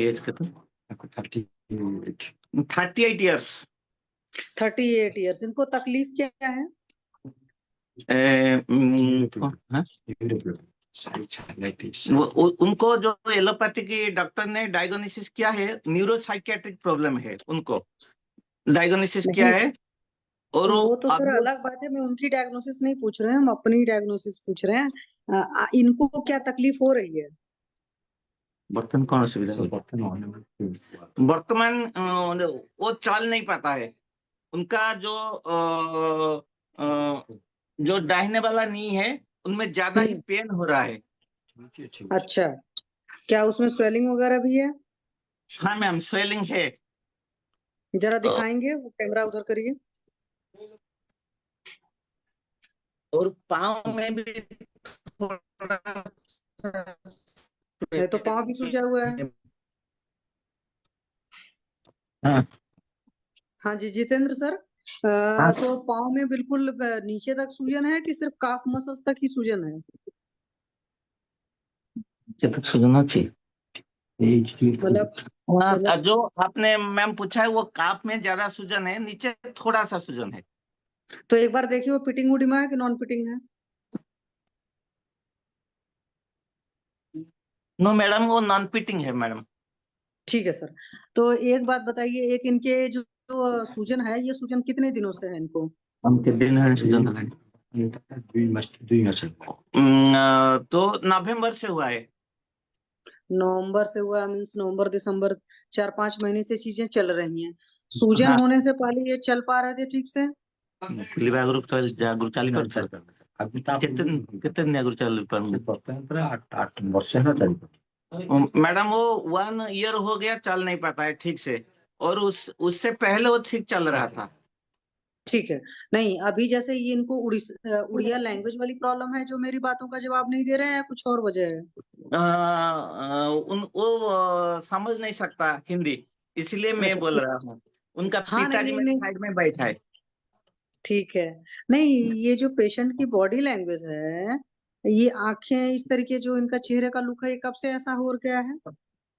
एज कितना? 38 ईयर्स। 38 ईयर्स। इनको तकलीफ क्या है। उनको जो एलोपैथी की डॉक्टर ने डायग्नोसिस किया है, न्यूरोसाइकियाट्रिक प्रॉब्लम है उनको डायग्नोसिस किया नहीं है। और वो तो सर अभी अलग बात है, मैं उनकी डायग्नोसिस नहीं पूछ रहे हैं, हम अपनी डायग्नोसिस पूछ रहे हैं। इनको क्या तकलीफ हो रही है। बर्तन कौन सुविधा वर्तमान वो चल नहीं पाता है। उनका जो दाहिने वाला नी है उनमें ज्यादा ही पेन हो रहा है। अच्छा, क्या उसमें स्वेलिंग वगैरह भी है। हाँ मैम स्वेलिंग है। जरा दिखाएंगे, वो कैमरा उधर करिए। और पाँव में भी थोड़ा सा नहीं तो पाँव भी सूजा हुआ है। हाँ हाँ जी जितेंद्र सर, हाँ तो पाँव में बिल्कुल नीचे तक सूजन है कि सिर्फ काफ मसल्स तक ही सूजन है? नीचे तक सूजना चाहिए। मतलब हाँ, जो आपने मैम पूछा है वो काफ में ज्यादा सूजन है, नीचे थोड़ा सा सूजन है। तो एक बार देखिए वो फिटिंग उडिमा है कि नॉन फिटिंग है? नो मैडम, वो नॉन फिटिंग है मैडम। ठीक है सर। तो एक बात बताइए, एक इनके जो सूजन है, ये सूजन कितने दिनों से है इनको? हम के दिन है सूजन है। तो नवंबर से हुआ है। नवंबर से हुआ मीन्स नवंबर दिसंबर 4-5 महीने से चीजें चल रही हैं। सूजन हाँ। होने से पहले ये चल पा रहे थे ठीक से? जागरूक चालू कितने जागरूक चालू मैडम, वो 1 ईयर हो गया, चल नहीं पाता है ठीक से, और उससे पहले वो ठीक चल रहा था। ठीक है। नहीं अभी जैसे ये इनको उड़िया लैंग्वेज वाली प्रॉब्लम है जो मेरी बातों का जवाब नहीं दे रहे हैं, कुछ और वजह है? वो समझ नहीं सकता हिंदी, इसलिए मैं अच्छा बोल रहा हूँ। उनका हाँ नहीं पिताजी नहीं मेरे नहीं साइड में बैठा है। ठीक है। नहीं ये जो पेशेंट की बॉडी लैंग्वेज है, ये आंखें इस तरीके, जो इनका चेहरे का लुक है, ये कब से ऐसा हो गया है?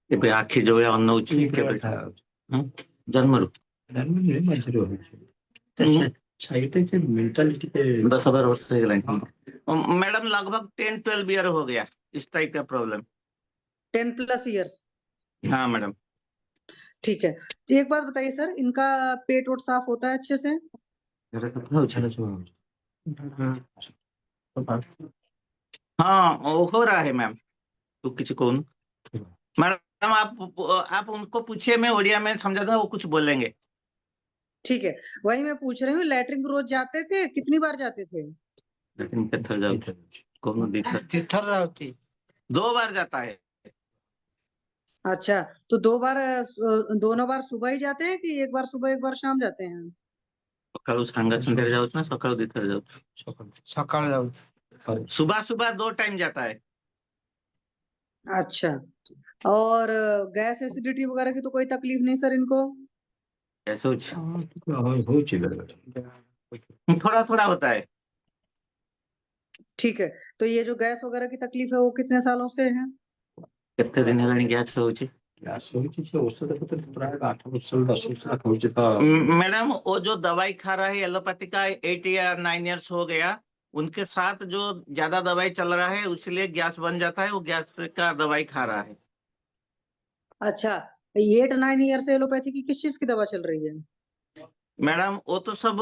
ଏବେ ଆଖି ଯୋଉ ଅନ୍ନ ହଉଛି ଜନ୍ମରୁ 10-12 वर्ष से मैडम, लगभग 10-12 ईयर हो गया इस टाइप का प्रॉब्लम। 10+ ईयर्स? हाँ मैडम। ठीक है। एक बात बताइए सर, इनका पेट वोट साफ होता है अच्छे से? हाँ वो हो रहा है मैम। तो किसी को मैडम, आप उनको पूछिए, मैं उड़िया में समझा दूंगा, वो कुछ बोलेंगे। ठीक है, वही मैं पूछ रही हूँ, लैट्रिन रोज जाते थे, कितनी बार जाते थे? लेकिन किधर जाओ, कौन तीर्थर जाती 2 बार जाता है। अच्छा, तो 2 बार, दोनों बार सुबह ही जाते हैं कि एक बार सुबह एक बार शाम जाते हैं? सकाळू सांगा संध्याकाळी जाऊँ ना, सकाळू तीर्थर जाऊँ, सकाळ जाऊँ, सुबह सुबह 2 टाइम जाता है। अच्छा, और गैस एसिडिटी वगैरह की तो कोई तकलीफ नहीं सर इनको? ऐसे थोड़ा थोड़ा होता है। ठीक है। तो ये जो गैस वगैरह की तकलीफ है वो कितने सालों से है? कितने दिन है गैस होची? मैडम, वो जो दवाई खा रहा है एलोपैथी का 8 या 9 ईयर्स हो गया, उनके साथ जो ज्यादा दवाई चल रहा है उसलिए गैस बन जाता है, वो गैस का दवाई खा रहा है। अच्छा, 8-9 ईयर से एलोपैथी की किस चीज की दवा चल रही है? मैडम, वो तो सब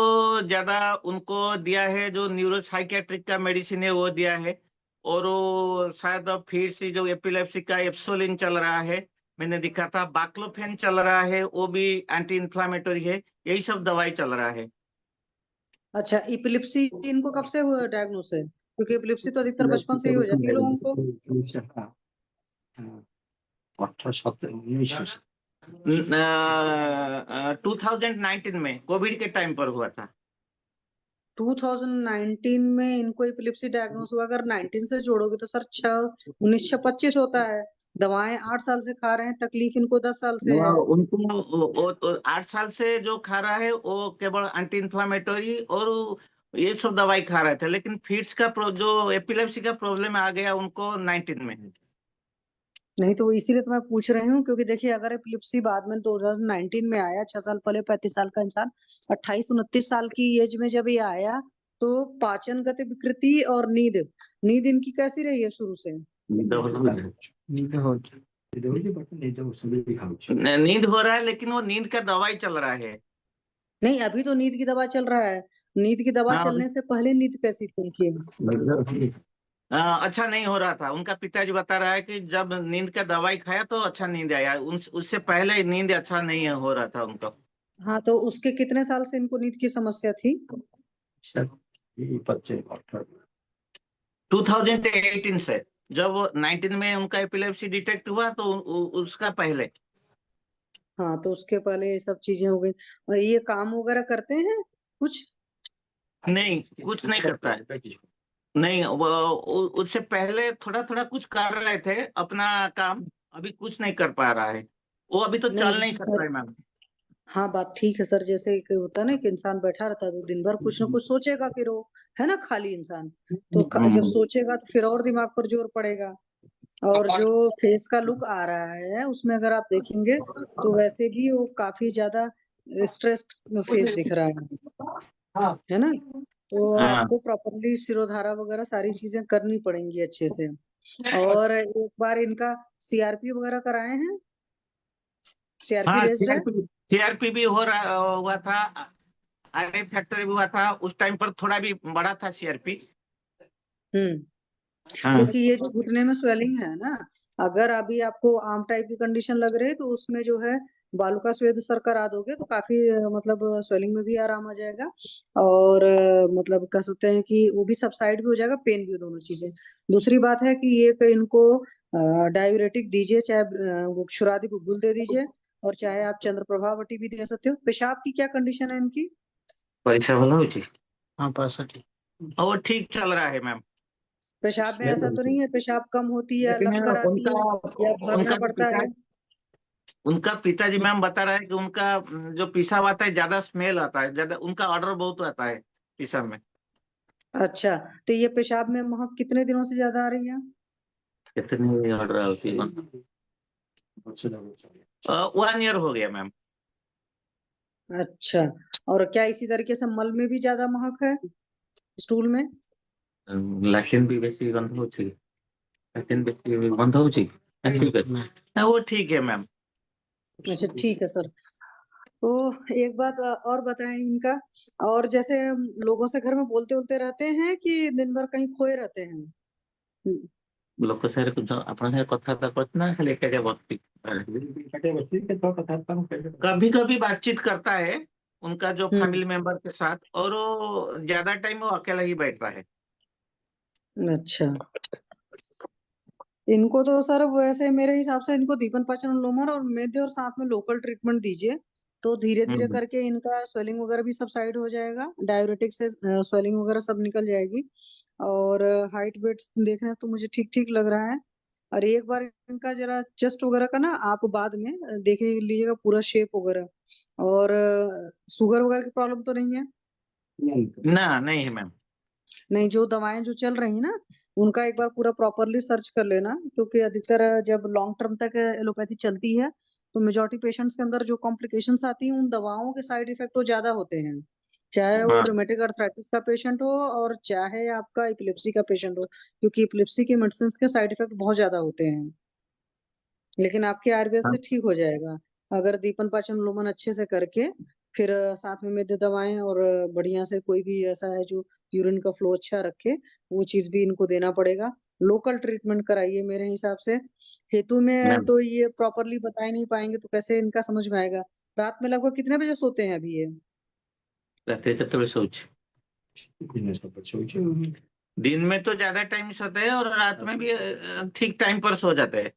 ज्यादा उनको दिया है, जो न्यूरो साइकेट्रिक का मेडिसिन है वो दिया है, और वो शायद अब फिर से जो एपिलेप्सी का एप्सोलिन चल रहा है, मैंने देखा था, बाक्लोफेन चल रहा है, वो भी एंटी इन्फ्लामेटरी है, यही सब दवाई चल रहा है। अच्छा, इपिलिप्सी इनको कब से हुआ डायग्नोस है? क्योंकि इपिलिप्सी तो अधिकतर बचपन से ही हो जाती है लोगों को। 2019 में कोविड के टाइम पर हुआ था। 2019 में इनको इपिलिप्सी डायग्नोस हुआ। अगर 19 से जोड़ोगे तो सर 19 6 25 होता है। दवाएं 8 साल से खा रहे हैं, तकलीफ इनको 10 साल से है। उनको 8 साल से जो खा रहा है वो केवल एंटी इन्फ्लामेटरी और ये सब दवाई खा रहे थे, लेकिन फिट्स का जो एपिलेप्सी का प्रॉब्लम आ गया उनको 19 में। नहीं तो इसीलिए तो मैं पूछ रही हूँ, क्योंकि देखिए अगर एपिलिप्सी बाद में 2019 में आया, 6 साल पहले 35 साल का इंसान 28-29 साल की एज में जब ये आया, तो पाचन गति विकृति और नींद इनकी कैसी रही है शुरू से? नींद हो रहा है, लेकिन वो नींद का दवाई चल रहा है। नहीं अभी तो नींद की दवा चल रहा है। नींद की दवा हाँ। चलने से पहले नींद कैसी थी उनकी? अच्छा नहीं हो रहा था। उनका पिताजी बता रहा है कि जब नींद का दवाई खाया तो अच्छा नींद आया, उससे पहले नींद अच्छा नहीं हो रहा था उनको। हाँ, तो उसके कितने साल से इनको नींद की समस्या थी? 2018 से, जब 19 में उनका एपिलेप्सी डिटेक्ट हुआ तो उसका पहले। हाँ, तो उसके पहले ये सब चीजें हो गई। और ये काम वगैरह करते हैं कुछ? नहीं, कुछ नहीं करता है। नहीं, उससे पहले थोड़ा थोड़ा कुछ कर रहे थे अपना काम, अभी कुछ नहीं कर पा रहा है। वो अभी तो नहीं चल नहीं जैसे सकता सर, है मैम। हाँ बात ठीक है सर, जैसे कि होता है ना कि इंसान बैठा रहता है तो दिन भर कुछ ना कुछ सोचेगा, फिर वो है ना खाली इंसान, तो जब सोचेगा तो फिर और दिमाग पर जोर पड़ेगा। और जो फेस का लुक आ रहा है उसमें अगर आप देखेंगे तो वैसे भी वो काफी ज्यादा स्ट्रेस्ड फेस दिख रहा है ना? तो हाँ, आपको प्रॉपरली सिरोधारा वगैरह सारी चीजें करनी पड़ेंगी अच्छे से। और एक बार इनका सीआरपी वगैरह कराए हैं? सीआरपी हाँ, रेज्ड है? सीआरपी भी हो रहा हुआ था, आरआई फैक्टर भी हुआ था, उस टाइम पर थोड़ा भी बढ़ा था सीआरपी। हम्म। हाँ, क्योंकि ये जो घुटने में स्वेलिंग है ना, अगर अभी आपको आम टाइप की कंडीशन लग रही है तो उसमें जो है बालू का स्वेद सर करा दोगे तो काफी मतलब स्वेलिंग में भी आराम आ जाएगा। और मतलब कह सकते हैं कि वो भी सबसाइड भी हो जाएगा, पेन भी, दोनों चीजें। दूसरी बात है कि ये कि इनको डायूरेटिक दीजिए, चाहे गुक्षुरादि गुग्गुल दे दीजिए, और चाहे आप चंद्रप्रभावटी भी दे सकते हो। पेशाब की क्या कंडीशन है इनकी? पैसा वाला हो जी। हाँ, पैसा ठीक, और वो ठीक चल रहा है मैम। पेशाब में ऐसा तो नहीं है पेशाब कम होती है, लेकिन लग कर आती उनका है, या भागना उनका जो पड़ता पिता है? उनका पिताजी मैम बता रहा है कि उनका जो पेशाब आता है ज्यादा स्मेल आता है, ज्यादा उनका ऑर्डर बहुत आता है पेशाब में। अच्छा, तो ये पेशाब में महक कितने दिनों से ज्यादा आ रही है? कितनी ऑर्डर आती है? 1 ईयर हो गया मैम। अच्छा, और क्या इसी तरीके से मल में भी ज्यादा महक है, स्टूल में? ଲାଟିନ୍ भी ବେଶୀ ଗନ୍ଧ ହଉଛି, ଲାଟିନ୍ ବେଶୀ ଗନ୍ଧ ହଉଛି। ठीक है, हाँ, वो ठीक है मैम। अच्छा ठीक है सर। तो एक बात और बताएं इनका, और जैसे लोगों से घर में बोलते बोलते रहते हैं कि दिन भर कहीं खोए रहते हैं? ଲୋକ ସାଙ୍ଗରେ ଆପଣଙ୍କ ସାଙ୍ଗେ କଥାବାର୍ତ୍ତା କରୁଛି ना खाली एकाटिया बसती? कभी कभी बातचीत करता है उनका जो हम्म। फैमिली मेंबर के साथ, और वो ज्यादा टाइम वो अकेला ही बैठता है। अच्छा, इनको तो सर वैसे मेरे हिसाब से इनको दीपन पाचन अनुलोमन और मेदे और साथ में लोकल ट्रीटमेंट दीजिए, तो धीरे धीरे हम्म, करके इनका स्वेलिंग वगैरह भी सबसाइड हो जाएगा, डायबिटिक से स्वेलिंग वगैरह सब निकल जाएगी। और हाइट वेट देखना तो मुझे ठीक ठीक लग रहा है। और एक बार इनका जरा चेस्ट वगैरह का ना आप बाद में देख लीजिएगा पूरा शेप वगैरह। और शुगर वगैरह की प्रॉब्लम तो नहीं है? ना नहीं है मैम। नहीं, जो दवाएं जो चल रही ना उनका एक बार पूरा प्रॉपरली सर्च कर लेना, क्योंकि अधिकतर जब लॉन्ग टर्म तक एलोपैथी चलती है तो मेजोरिटी पेशेंट्स के अंदर जो कॉम्प्लिकेशंस आती हैं उन दवाओं के साइड इफेक्ट वो ज्यादा होते हैं, चाहे वो हाँ, रोमेटिक अर्थराइटिस का पेशेंट हो और चाहे आपका इपिलिप्सी का पेशेंट हो, क्योंकि इपिलिप्सी की मेडिसिन के साइड इफेक्ट बहुत ज्यादा होते हैं। लेकिन आपके आयुर्वेद हाँ, से ठीक हो जाएगा, अगर दीपन पाचन लोमन अच्छे से करके, फिर साथ में मेदे दवाएं, और बढ़िया से कोई भी ऐसा है जो यूरिन का फ्लो अच्छा रखे, वो चीज भी इनको देना पड़ेगा। लोकल ट्रीटमेंट कराइए मेरे हिसाब से। हेतु में मैम तो ये प्रॉपरली बता ही नहीं पाएंगे तो कैसे इनका समझ में आएगा? रात में लगभग कितने बजे सोते हैं अभी ये? रात्रि କେତେବେଳେ ଶୋଉଛି? दिन में तो ज्यादा टाइम सोते हैं और रात में भी ठीक टाइम पर सो जाते हैं।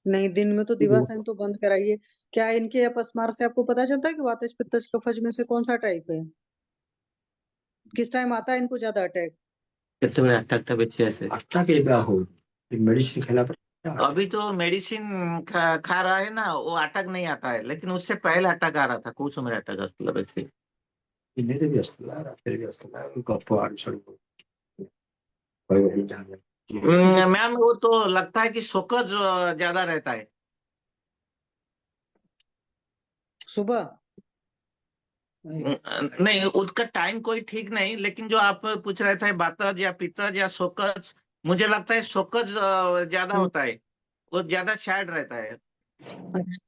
नहीं, दिन में तो दिवासन तो बंद कराइए। क्या इनके अपस्मार से आपको पता चलता है कि वातज पित्तज कफज में से कौन सा टाइप है? किस टाइम आता है इनको ज्यादा अटैक? କେତେବେଳେ ଆଟାକଟା ବେଶୀ ଆସେ? अभी तो मेडिसिन खा रहा है ना, वो अटैक नहीं आता है, लेकिन उससे पहले अटैक आ रहा था, कुछ समय अटैक आसला वैसे। मैम वो तो लगता है कि शोकज ज्यादा रहता है। सुबह? नहीं, उसका टाइम कोई ठीक नहीं, लेकिन जो आप पूछ रहे थे वातज या पित्तज या शोकज, मुझे लगता है शोकज ज्यादा हम्म। होता है, वो ज्यादा सैड रहता है। अच्छा।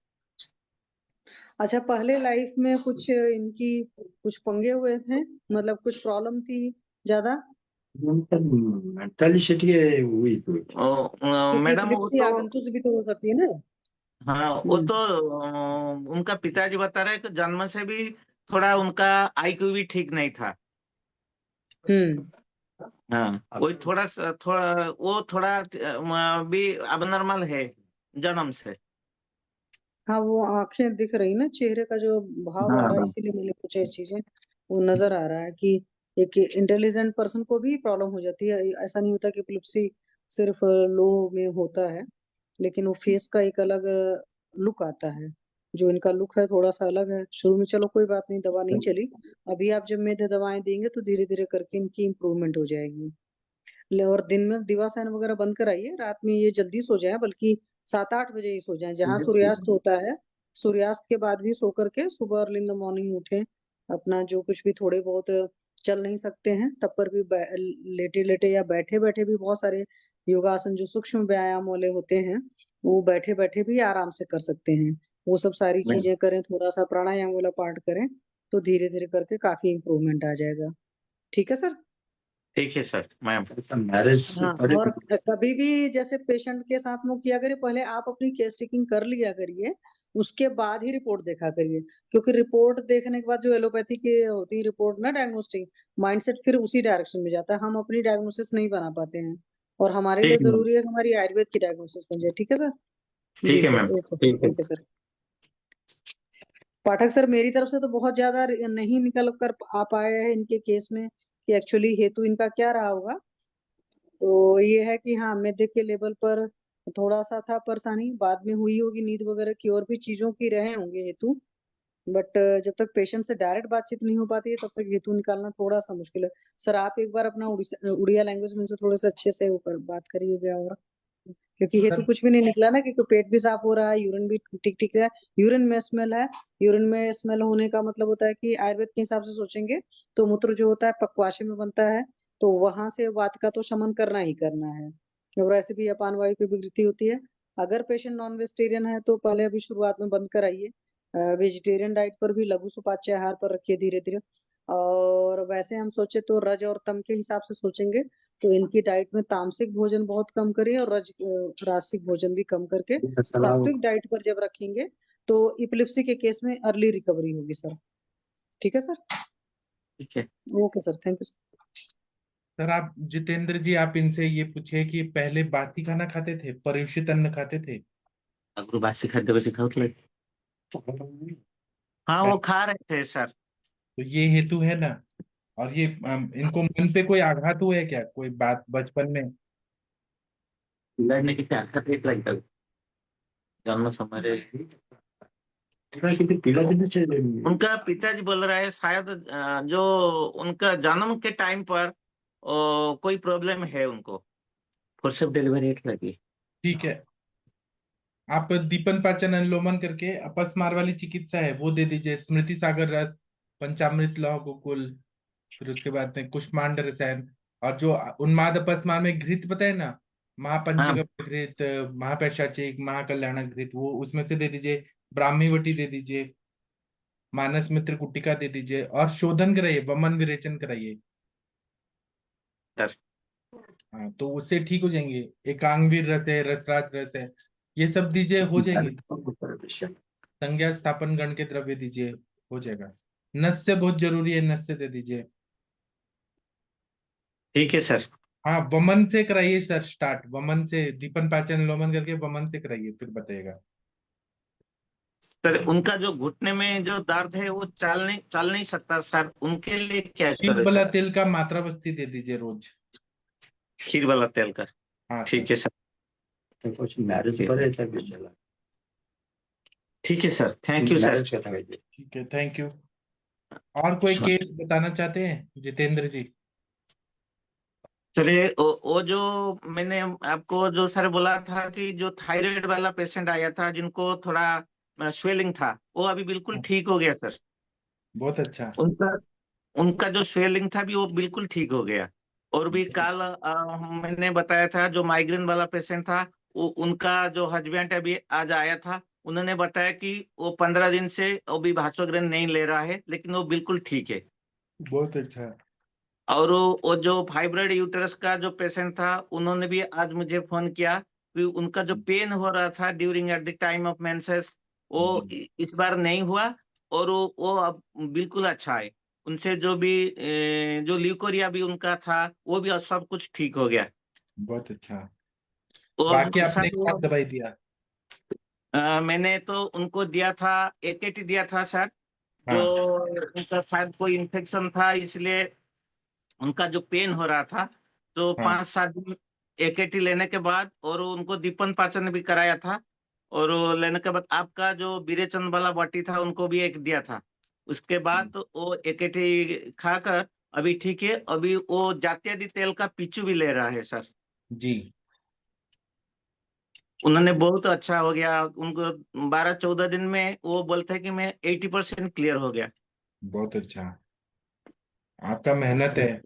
अच्छा, पहले लाइफ में कुछ इनकी कुछ पंगे हुए थे, मतलब कुछ प्रॉब्लम थी ज्यादा? क्योंकि मैडम वो एपिलेप्सी तो, आगंतुक भी तो हो सकती है ना। हाँ वो तो हम्म। उनका पिताजी बता रहे हैं कि जन्म से भी थोड़ा उनका आईक्यू भी ठीक नहीं था। हम्म। हाँ, वही थोड़ा वो थोड़ा भी अबनॉर्मल है जन्म से। हाँ, वो आंखें दिख रही ना, चेहरे का जो भाव आ हाँ रहा है, हाँ इसीलिए मैंने पूछा इस चीजें। वो नजर आ रहा है कि एक इंटेलिजेंट पर्सन को भी प्रॉब्लम हो जाती है। ऐसा नहीं होता कि एपिलेप्सी सिर्फ लो में होता है, लेकिन वो फेस का एक अलग लुक आता है। जो इनका लुक है थोड़ा सा अलग है शुरू में। चलो कोई बात नहीं, दवा नहीं चली। अभी आप जब मेदे दवाएं देंगे तो धीरे धीरे करके इनकी इम्प्रूवमेंट हो जाएगी। और दिन में दिवासन वगैरह बंद कराइए। रात में ये जल्दी सो जाए, बल्कि 7-8 बजे ही सो जाए। जहाँ सूर्यास्त होता है, सूर्यास्त के बाद भी सो करके सुबह अर्ली इन द मॉर्निंग उठे। अपना जो कुछ भी थोड़े बहुत चल नहीं सकते हैं तब पर भी लेटे लेटे या बैठे बैठे भी बहुत सारे योगासन जो सूक्ष्म व्यायाम वाले होते हैं, वो बैठे बैठे भी आराम से कर सकते हैं। वो सब सारी चीजें करें, थोड़ा सा प्राणायाम वाला पार्ट करें, तो धीरे धीरे करके काफी इम्प्रूवमेंट आ जाएगा। ठीक है सर। ठीक है सर मैम। मैरिज हाँ, और कभी भी जैसे पेशेंट के साथ में किया करिए, पहले आप अपनी केस टेकिंग कर लिया करिए, उसके बाद ही रिपोर्ट देखा करिए। क्योंकि रिपोर्ट देखने के बाद जो एलोपैथी की होती है रिपोर्ट ना, डायग्नोस्टिक माइंडसेट फिर उसी डायरेक्शन में जाता है। हम अपनी डायग्नोसिस नहीं बना पाते हैं, और हमारे लिए ठीक है मैम। जरूरी है कि हमारी आयुर्वेद की डायग्नोसिस बन जाए। ठीक है सर। जी ठीक है सर, मैम। ओके ठीक है। Okay sir. पाठक सर, मेरी तरफ से तो बहुत ज्यादा नहीं निकल कर आ पाए हैं इनके केस में कि एक्चुअली हेतु इनका क्या रहा होगा। तो ये है कि हाँ, मैदे के लेवल पर थोड़ा सा था परेशानी, बाद में हुई होगी नींद वगैरह की और भी चीजों की रहे होंगे हेतु। बट जब तक पेशेंट से डायरेक्ट बातचीत नहीं हो पाती है तब तक हेतु निकालना थोड़ा सा मुश्किल है। सर, आप एक बार अपना उड़िया लैंग्वेज में से थोड़े से अच्छे से ऊपर बात करिएगा। और क्योंकि हेतु सर कुछ भी नहीं निकला ना, क्योंकि पेट भी साफ हो रहा है, यूरिन भी ठीक ठीक है। यूरिन में स्मेल है। यूरिन में स्मेल होने का मतलब होता है कि आयुर्वेद के हिसाब से सोचेंगे तो मूत्र जो होता है पक्वाशय में बनता है, तो वहां से वात का तो शमन करना ही करना है। और ऐसे भी अपान वायु की विकृति होती है। अगर पेशेंट नॉन वेजिटेरियन है तो पहले अभी शुरुआत में बंद कराइए। वेजिटेरियन डाइट पर भी लघु सुपाच्य आहार पर रखिए धीरे धीरे। और वैसे हम सोचे तो रज और तम के हिसाब से सोचेंगे तो इनकी डाइट में तामसिक भोजन बहुत कम करिए, और रासिक भोजन भी कम करके सात्विक डाइट पर जब रखेंगे तो इपिलिप्सी के केस में अर्ली रिकवरी होगी सर। ठीक है सर। ठीक है। Okay sir, thank you sir. Sir आप जितेंद्र जी, आप इनसे ये पूछे कि पहले बासी खाना खाते थे, परियुषित अन्न खाते थे? अगरू बासी खाद्य वैसे खाओ। हाँ वो खा रहे थे सर। तो ये हेतु है ना। और ये इनको मन पे कोई आघात हुआ है क्या, कोई बात बचपन में? लड़ने की आखिर एक लगता है जन्म समय उनका पिताजी बोल रहा है शायद जो उनका जन्म के टाइम पर कोई प्रॉब्लम है उनको, फोर्सेप डिलीवरी लगी। ठीक है, आप दीपन पाचन अनुलोमन करके अपस्मार वाली चिकित्सा है वो दे दीजिए। स्मृति सागर रस, पंचामृत लौह गोकुल, फिर उसके बाद में कुष्मांड रसायन। और जो उन्माद अपस्मार में घृत बताए ना, हाँ महापंचगव्य घृत, महापैशाचिक, महाकल्याणक घृत, वो उसमें से दे दीजिए। ब्राह्मी वटी दे दीजिए। मानस मित्र गुटिका दे दीजिए। और शोधन कराइए, वमन विरेचन कराइए। सर। हाँ, तो उससे ठीक हो जाएंगे। एकांगवीर रस है, रसराज रस है, ये सब दीजिए, हो जाएंगे। संज्ञा स्थापन गण के द्रव्य दीजिए, हो जाएगा। नस्य बहुत जरूरी है, नस्य दे दीजिए। ठीक है सर। हाँ, वमन से कराइए सर, स्टार्ट वमन से, दीपन पाचन लोमन करके वमन से कराइए, फिर बताइएगा। सर उनका जो घुटने में जो दर्द है वो चल नहीं सकता सर, उनके लिए क्या खीर करे वाला सर? तेल का मात्रा बस्ती दे दीजिए रोज। खीर वाला तेल का। हाँ सर। ठीक है सर। मैरिज पर चला। ठीक है सर, थैंक यू सर। ठीक है, थैंक यू। और कोई केस बताना चाहते हैं जितेंद्र जी? चलिए वो जो मैंने आपको जो सर बोला था कि जो थायराइड वाला पेशेंट आया था जिनको थोड़ा स्वेलिंग था, वो अभी बिल्कुल ठीक हो गया सर। बहुत अच्छा। उनका उनका जो स्वेलिंग था भी वो बिल्कुल ठीक हो गया। और भी कल मैंने बताया था जो माइग्रेन वाला पेशेंट था, वो उनका जो हस्बैंड अभी आज आया था, उन्होंने बताया कि वो 15 दिन से अभी भास्वग्रेन नहीं ले रहा है, लेकिन वो बिल्कुल ठीक है। बहुत अच्छा। और वो जो फाइब्रॉइड यूटरस का जो पेशेंट था, उन्होंने भी आज मुझे फोन किया कि उनका जो पेन हो रहा था during at the time of menses, वो जी, इस बार नहीं हुआ। और वो अब बिल्कुल अच्छा है। उनसे जो भी जो ल्यूकोरिया भी उनका था, वो भी अब सब कुछ ठीक हो गया। बहुत अच्छा। तो बाकी अब आपने सर क्या दवाई दिया? मैंने तो उनको दिया था, AKT दिया था सर। हाँ तो उनका शायद कोई इन्फेक्शन था, इसलिए उनका जो पेन हो रहा था, तो हाँ 5-7 दिन AKT लेने के बाद, और उनको दीपन पाचन भी कराया था। और वो लेने के बाद आपका जो विरेचन वाला बॉटी था उनको भी एक दिया था। उसके बाद तो वो AKT खाकर अभी ठीक है। अभी वो जात्यादि तेल का पिचू भी ले रहा है सर। जी। उन्होंने बहुत अच्छा हो गया उनको। 12-14 दिन में वो बोलते हैं कि मैं 80% क्लियर हो गया। बहुत अच्छा, आपका मेहनत है।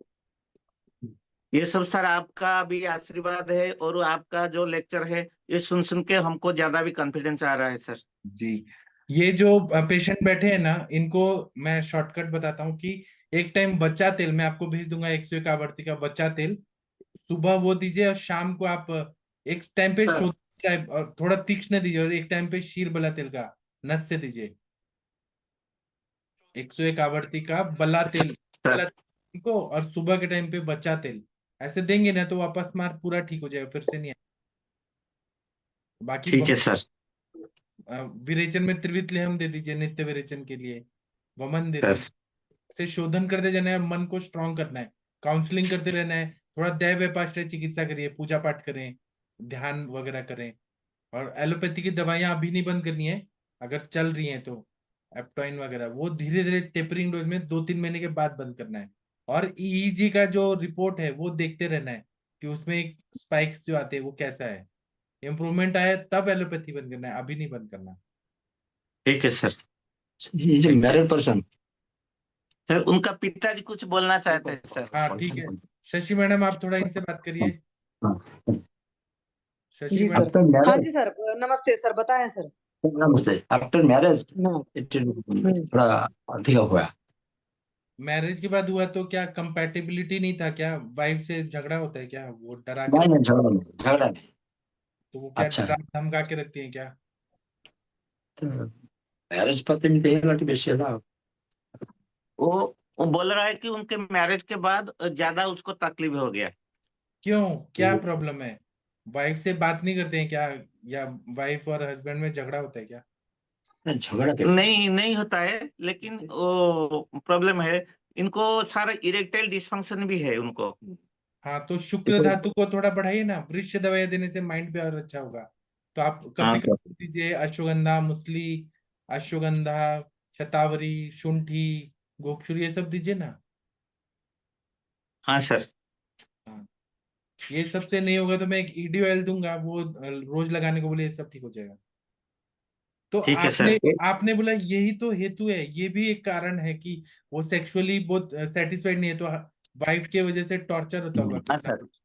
ये सब सर आपका भी आशीर्वाद है, और आपका जो लेक्चर है ये सुन सुन के हमको ज्यादा भी कॉन्फिडेंस आ रहा है सर। जी। ये जो पेशेंट बैठे हैं ना, इनको मैं शॉर्टकट बताता हूँ कि एक टाइम बच्चा तेल मैं आपको भेज दूंगा, 101 आवर्ती का बच्चा तेल, सुबह वो दीजिए और शाम को आप एक टाइम पे सर, शोध टाइप और थोड़ा तीक्ष्ण दीजिए, और एक टाइम पे शीर बला तेल का नस से दीजिए। 101 आवर्ती का बला तेल, बला सर, तेल को, और सुबह के टाइम पे बच्चा तेल ऐसे देंगे ना तो वापस मार पूरा ठीक हो जाएगा, फिर से नहीं आएगा। बाकी ठीक है सर। विरेचन में त्रिवित लेहम दे दीजिए नित्य विरेचन के लिए, वमन दे सर, दीजिए। से शोधन करते जाना है, मन को स्ट्रांग करना है, काउंसलिंग करते रहना है, थोड़ा दैव व्यापाश्रय चिकित्सा करिए, पूजा पाठ करें, ध्यान वगैरह करें। और एलोपैथी की दवाइयां अभी नहीं बंद करनी है, अगर चल रही हैं तो एप्टोइन वगैरह वो धीरे धीरे टेपरिंग डोज में 2-3 महीने के बाद बंद करना है। और ईईजी का जो रिपोर्ट है वो देखते रहना है कि उसमें एक स्पाइक्स जो आते हैं वो कैसा है, इम्प्रूवमेंट आया तब एलोपैथी बंद करना है, अभी नहीं बंद करना। ठीक है sir. He is married person. Sir उनका पिताजी कुछ बोलना चाहते हैं सर। हाँ ठीक है, शशि मैडम आप थोड़ा इनसे बात करिए। शशि जी मैडम। सर। आफ्टर हाँ जी मैरिज, सर, नमस्ते सर, बताएं सर। नमस्ते। आफ्टर मैरिज हाँ। इट थोड़ा अधिक हुआ। मैरिज के बाद हुआ तो क्या कंपैटिबिलिटी नहीं था क्या, वाइफ से झगड़ा होता है क्या, वो डरा के नहीं रख, नहीं, झगड़ा नहीं। तो वो क्या अच्छा डरा है। धमका के रखती है क्या? तो मैरिज पता नहीं देगा कि बेशी ना। वो वो बोल रहा है कि उनके मैरिज के बाद ज्यादा उसको तकलीफ हो गया। क्यों, क्या प्रॉब्लम है? वाइफ से बात नहीं करते हैं क्या, या वाइफ और हस्बैंड में झगड़ा होता है क्या? झगड़ा के नहीं, नहीं होता है, लेकिन वो प्रॉब्लम है। इनको सारा इरेक्टाइल डिस्फंक्शन भी है उनको। हाँ तो शुक्र धातु को थोड़ा बढ़ाइए ना, वृक्ष दवाइयां देने से माइंड पे और अच्छा होगा। तो आप हाँ कभी सर। कभी दीजिए अश्वगंधा मुसली, अश्वगंधा, शतावरी, शुंठी, गोक्षुरी, ये सब दीजिए ना। हाँ सर। हाँ, ये सबसे नहीं होगा तो मैं एक ईडी ऑयल दूंगा, वो रोज लगाने को बोले, ये सब ठीक हो जाएगा। तो ठीक है आपने सर। आपने बोला यही तो हेतु है, ये भी एक कारण है कि वो सेक्सुअली बहुत सेटिस्फाइड नहीं है, तो वाइफ के वजह से टॉर्चर होता होगा हाँ कुछ ना सर। कुछ,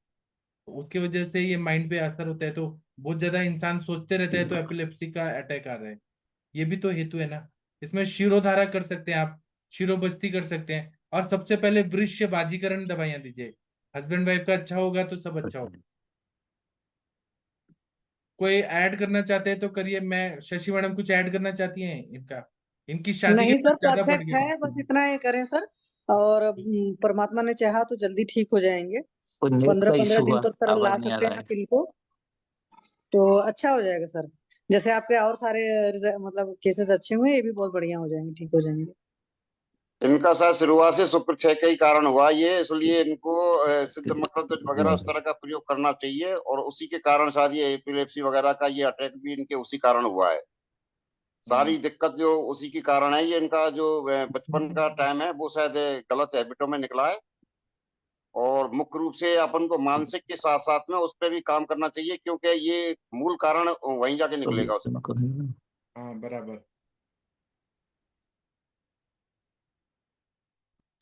तो उसके वजह से ये माइंड पे असर होता है, तो बहुत ज्यादा इंसान सोचते रहते हैं तो एपिलेप्सी का अटैक आ रहा है। ये भी तो हेतु है ना। इसमें शिरोधारा कर सकते हैं आप, शिरोबस्ती कर सकते हैं, और सबसे पहले वृश्य बाजीकरण दवाइयां दीजिए। हस्बैंड वाइफ का अच्छा होगा तो सब अच्छा होगा। कोई ऐड करना चाहते हैं तो करिए, मैं शशि मैडम कुछ ऐड करना चाहती हैं इनका, इनकी शादी के नहीं बाद सर, ज्यादा बढ़ परफेक्ट गया है। है, बस इतना ही करें सर। और परमात्मा ने चाहा तो जल्दी ठीक हो जाएंगे। वो नेट 15 का 15 इशू दिन हुआ, तो सर ला आवाज नहीं आ सकते रहा हैं है। आप इनको, तो अच्छा हो जाएगा सर। जैसे आपके और सारे मतलब केसेस अच्छे हुए, ये भी बहुत बढ़िया हो जाएंगे, ठीक हो जाएंगे। इनका शायद शुरुआत से शुक्र क्षय का ही कारण हुआ ये, इसलिए इनको सिद्ध मक्रत वगैरह उस तरह का प्रयोग करना चाहिए, और उसी के कारण शायद ये एपिलेप्सी वगैरह का ये अटैक भी इनके उसी कारण हुआ है। सारी दिक्कत जो उसी के कारण है, ये इनका जो बचपन का टाइम है वो शायद गलत हैबिटों में निकला है। और मुख्य रूप से अपन को मानसिक के साथ साथ में उस पर भी काम करना चाहिए, क्योंकि ये मूल कारण वहीं जाके निकलेगा उसका। हाँ बराबर।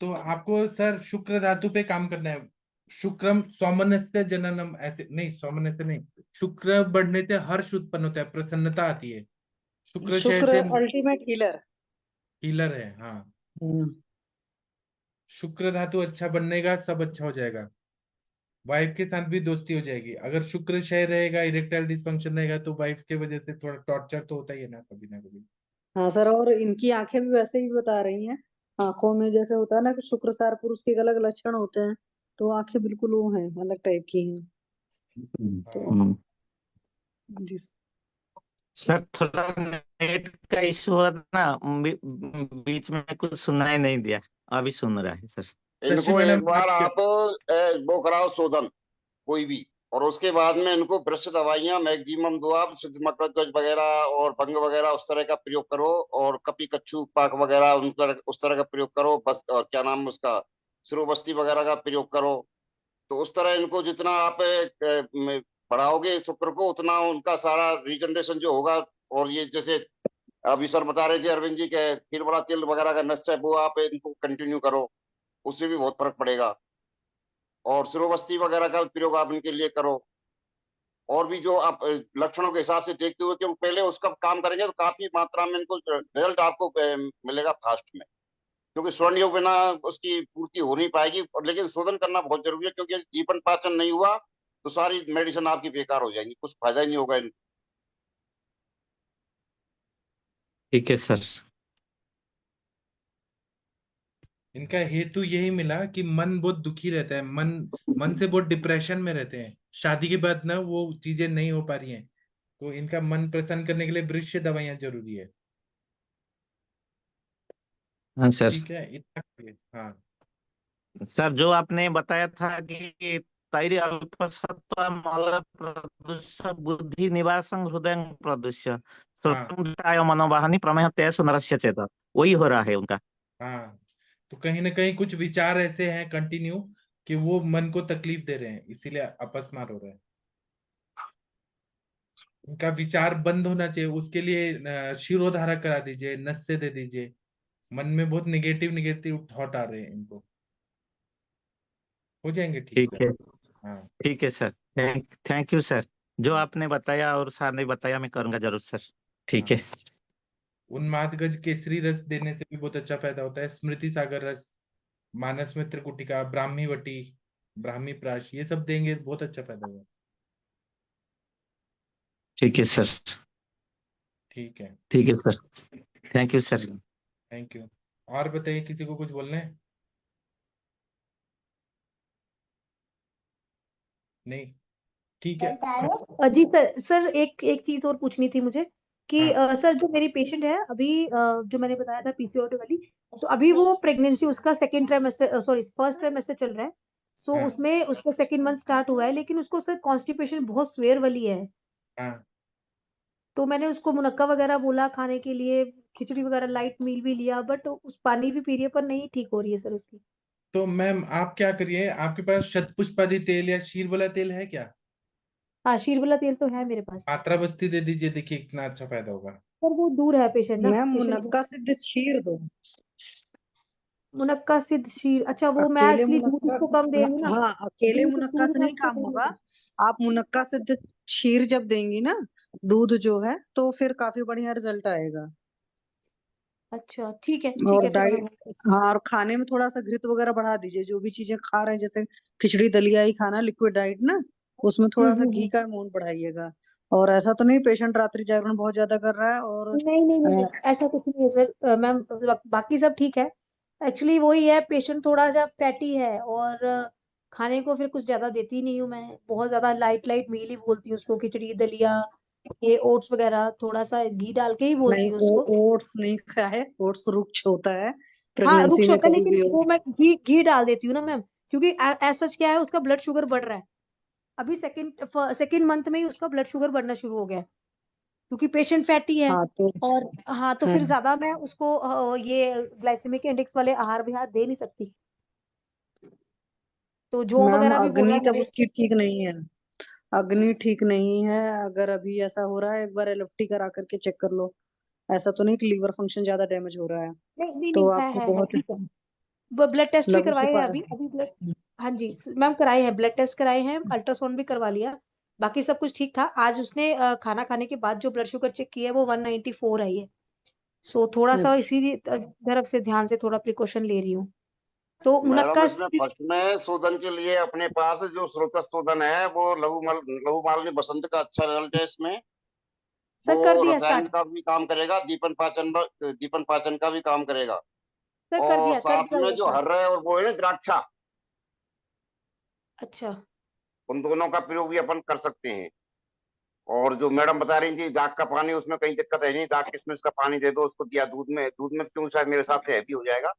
तो आपको सर शुक्र धातु पे काम करना है। शुक्रम सौमनस्य जननम, ऐसे नहीं, सौमनस्य नहीं, शुक्र बढ़ने से हर्ष उत्पन्न होता है, प्रसन्नता आती है। शुक्र शहर शुक्र से अल्टीमेट हीलर। हीलर है, हाँ। शुक्र धातु अच्छा बनने का सब अच्छा हो जाएगा। वाइफ के साथ भी दोस्ती हो जाएगी, अगर शुक्र क्षय रहेगा, इरेक्टाइल डिस्फंक्शन रहेगा, तो वाइफ के वजह से थोड़ा टॉर्चर तो होता ही है ना, कभी ना कभी। हाँ सर, और इनकी आंखें भी वैसे ही बता रही हैं। आंखों में जैसे होता है ना कि शुक्रसार पुरुष के अलग लक्षण होते हैं, तो आंखें बिल्कुल वो हैं, अलग टाइप की हैं। तो हाँ जी सर। सर थोड़ा नेट का इशू है ना, बीच में कुछ सुनाई नहीं दिया, अभी सुन रहा है सर। शशि इनको मैडम एक बार आप वो कराओ शोधन कोई भी, और उसके बाद में इनको ब्रश दवाइयां मैक्सिमम दो आप, शुद्ध मकरध्वज वगैरह और भंग वगैरह उस तरह का प्रयोग करो, और कपी कच्छू पाक वगैरह उस तरह का प्रयोग करो बस, और क्या नाम है उसका, सिरोबस्ती वगैरह का प्रयोग करो। तो उस तरह इनको जितना आप बढ़ाओगे शुक्र को, उतना उनका सारा रिजनरेशन जो होगा। और ये जैसे अभी सर बता रहे थे अरविंद जी के खीर बड़ा तेल वगैरह का नस्य है, वो आप इनको कंटिन्यू करो, उससे भी बहुत फर्क पड़ेगा। और सिरोबस्ती वगैरह का प्रयोग आप इनके लिए करो। और भी जो आप लक्षणों के हिसाब से देखते हुए, क्योंकि पहले उसका काम करेंगे तो काफी मात्रा में इनको रिजल्ट आपको मिलेगा फास्ट में, क्योंकि स्वर्ण योग बिना उसकी पूर्ति हो नहीं पाएगी। लेकिन शोधन करना बहुत जरूरी है, क्योंकि यदि दीपन पाचन नहीं हुआ तो सारी मेडिसिन आपकी बेकार हो जाएंगी, कुछ फायदा ही नहीं होगा इनको। ठीक है सर। इनका हेतु यही मिला कि मन बहुत दुखी रहता है, मन से बहुत डिप्रेशन में रहते हैं, शादी के बाद ना वो चीजें नहीं हो पा रही हैं, तो इनका मन प्रसन्न करने के लिए वृक्ष दवाइयां जरूरी है। हाँ सर। ठीक है, इतना करिए। हाँ सर जो आपने बताया था कि तैरी अल्पसत्व मल प्रदुष्य बुद्धि निवासं हृदय प्रदुष्य हाँ श्रोत्रम मनोवाहनी प्रमेह तेसु नरस्य चेत, वही हो रहा है उनका। हाँ, तो कहीं ना कहीं कुछ विचार ऐसे हैं कंटिन्यू कि वो मन को तकलीफ दे रहे हैं, इसीलिए अपस्मार हो रहा है। उनका विचार बंद होना चाहिए, उसके लिए शिरोधारा करा दीजिए, नस्य दे दीजिए। मन में बहुत निगेटिव निगेटिव थॉट आ रहे हैं इनको, हो जाएंगे ठीक ठीक सर। है। हाँ ठीक है सर, थैंक यू सर। जो आपने बताया और सर ने बताया मैं करूंगा जरूर सर। ठीक है। हाँ, उन्माद गज केसरी रस देने से भी बहुत अच्छा फायदा होता है, स्मृति सागर रस, मानस मित्र गुटिका, ब्राह्मी वटी, ब्राह्मी प्राश, ये सब देंगे बहुत अच्छा फायदा होगा। ठीक है सर। ठीक है, ठीक है sir, thank you sir. Thank you. और बताइए, किसी को कुछ बोलना है? नहीं, ठीक है। जी सर, सर एक एक चीज और पूछनी थी मुझे कि हाँ सर जो मेरी पेशेंट है अभी, जो मैंने बताया था पीसीओडी वाली, तो अभी वो प्रेगनेंसी उसका second trimester, sorry first trimester चल रहा है। सो हाँ उसमें उसका सेकंड मंथ स्टार्ट हुआ है, लेकिन उसको सर कॉन्स्टिपेशन बहुत स्वेयर वाली है। हाँ, तो मैंने उसको मुनक्का वगैरह बोला खाने के लिए, खिचड़ी वगैरह लाइट मील भी लिया, बट उस पानी भी पी रही है पर नहीं ठीक हो रही है सर उसकी। तो मैम आप क्या करिए, आपके पास शतपुष्पादि तेल या शीर वाला तेल है क्या? हाँ, शीर तेल तो है मेरे पास। मात्रा बस्ती दे दीजिए, देखिए कितना अच्छा फायदा होगा। पर वो दूर है पेशेंट ना, मैम पेशेंट। मुनक्का सिद्ध चीर दो। मुनक्का सिद्ध शीर, अच्छा वो मैं अकेले एक्चुअली दूध मुनक्का, उसको कम दे रही हूँ ना। हाँ अकेले दूध मुनक्का दूध से मैं नहीं उसको काम कम दे होगा। रही हूँ। आप मुनक्का सिद्ध क्षीर जब देंगी ना, दूध जो है, तो फिर काफी बढ़िया रिजल्ट आएगा। अच्छा ठीक और है, फिर मैं डाइट, हाँ और खाने में थोड़ा सा घृत वगैरह बढ़ा दीजिए, जो भी चीजें खा रहे हैं, जैसे खिचड़ी दलिया ही खाना, लिक्विड डाइट ना, उसमें थोड़ा सा घी हम्म। का अमाउंट बढ़ाइएगा। और ऐसा तो नहीं पेशेंट रात्रि जागरण बहुत ज्यादा कर रहा है और नहीं, ऐसा कुछ नहीं है सर, मैम बाकी सब ठीक है। एक्चुअली वही है, पेशेंट थोड़ा सा फैटी है, और खाने को फिर कुछ ज्यादा देती नहीं हूँ मैं, बहुत ज्यादा लाइट लाइट मील ही बोलती हूँ उसको, खिचड़ी दलिया, ये ओट्स वगैरह थोड़ा सा घी डाल के ही बोलती नहीं, हूँ उसको। ओट्स नहीं खाए, ओट्स रुक्ष होता है हाँ प्रेगनेंसी रुक्ष में होता है, कभी लेकिन भी। वो मैं घी घी डाल देती हूँ ना मैम, क्योंकि ऐसा क्या है, उसका ब्लड शुगर बढ़ रहा है। अभी सेकंड मंथ में ही उसका ब्लड शुगर बढ़ना शुरू हो गया है, क्योंकि पेशेंट फैटी है। हाँ तो और हाँ, तो फिर हम्म, ज्यादा मैं उसको ये ग्लाइसेमिक इंडेक्स वाले आहार विहार दे नहीं सकती, तो जो मैम वगैरह भी बोला अग्नि तब मैंने। उसकी ठीक नहीं है, अग्नि ठीक नहीं है। अगर अभी ऐसा हो रहा है, एक बार एलएफटी करा करके चेक कर लो। ऐसा तो नहीं कि लीवर फंक्शन ज्यादा डैमेज हो रहा है। नहीं तो है आपको है बहुत ठीक है। ब्लड टेस्ट भी लघु करवाए हैं, सुपारी। अभी अभी ब्लड, हाँ जी मैम कराए हैं, ब्लड टेस्ट कराए हैं, अल्ट्रासाउंड भी करवा लिया, बाकी सब कुछ ठीक था। आज उसने खाना खाने के बाद जो ब्लड शुगर चेक किया है वो 194 आई है। सो थोड़ा सा इसी तरफ से ध्यान से थोड़ा प्रिकॉशन ले रही हूँ। तो मैडम मुनक्का इसमें फर्स्ट में शोधन के लिए अपने पास जो स्रोत शोधन है वो लघु मालिनी बसंत का अच्छा रिजल्ट है इसमें। वो सर कर दिया रसायन स्टार्ट, का भी काम करेगा, दीपन पाचन का भी काम करेगा। सर और कर साथ दिया में ये जो स्टार्ट। हर्रा है और वो है ना द्राक्षा, अच्छा उन दोनों का प्रयोग भी अपन कर सकते हैं। और जो मैडम बता रही थी दाग का पानी, उसमें कहीं दिक्कत है नहीं, दाग किशमिश का पानी दे दो उसको, दिया दूध में क्यों, शायद मेरे हिसाब से हैवी हो जाएगा,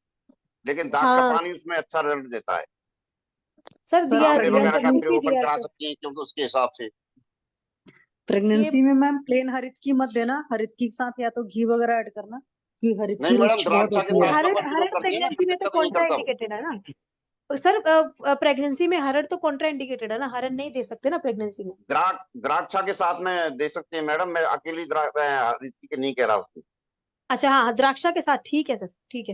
लेकिन दाग का हाँ पानी उसमें अच्छा रिजल्ट देता है। सर सर दिया आंवले दिया वगैरह सर का प्रेगनेंसी प्रयोग अपन दिया करा सर सकते हैं, क्योंकि उसके हिसाब से। प्रेगनेंसी में मैम प्लेन हरितकी मत देना, हरितकी के साथ या तो घी वगैरह ऐड करना, क्योंकि नहीं हरितकी मैडम, रिच बहुत द्राक्षा के होती है। साथ तो हरड़ अपन प्रयोग हरड़ करते हैं ना, प्रेगनेंसी कोई में तो दिक्कत नहीं कॉन्ट्रा करता वो। इंडिकेटेड है ना सर। प्रेगनेंसी में हरड़ तो कॉन्ट्रा इंडिकेटेड है ना, हरड़ नहीं दे सकते ना प्रेगनेंसी में। द्राक्षा के साथ में दे सकते हैं मैडम, मैं अकेली हरितकी के नहीं कह रहा उसको। अच्छा हाँ द्राक्षा के साथ ठीक है सर, ठीक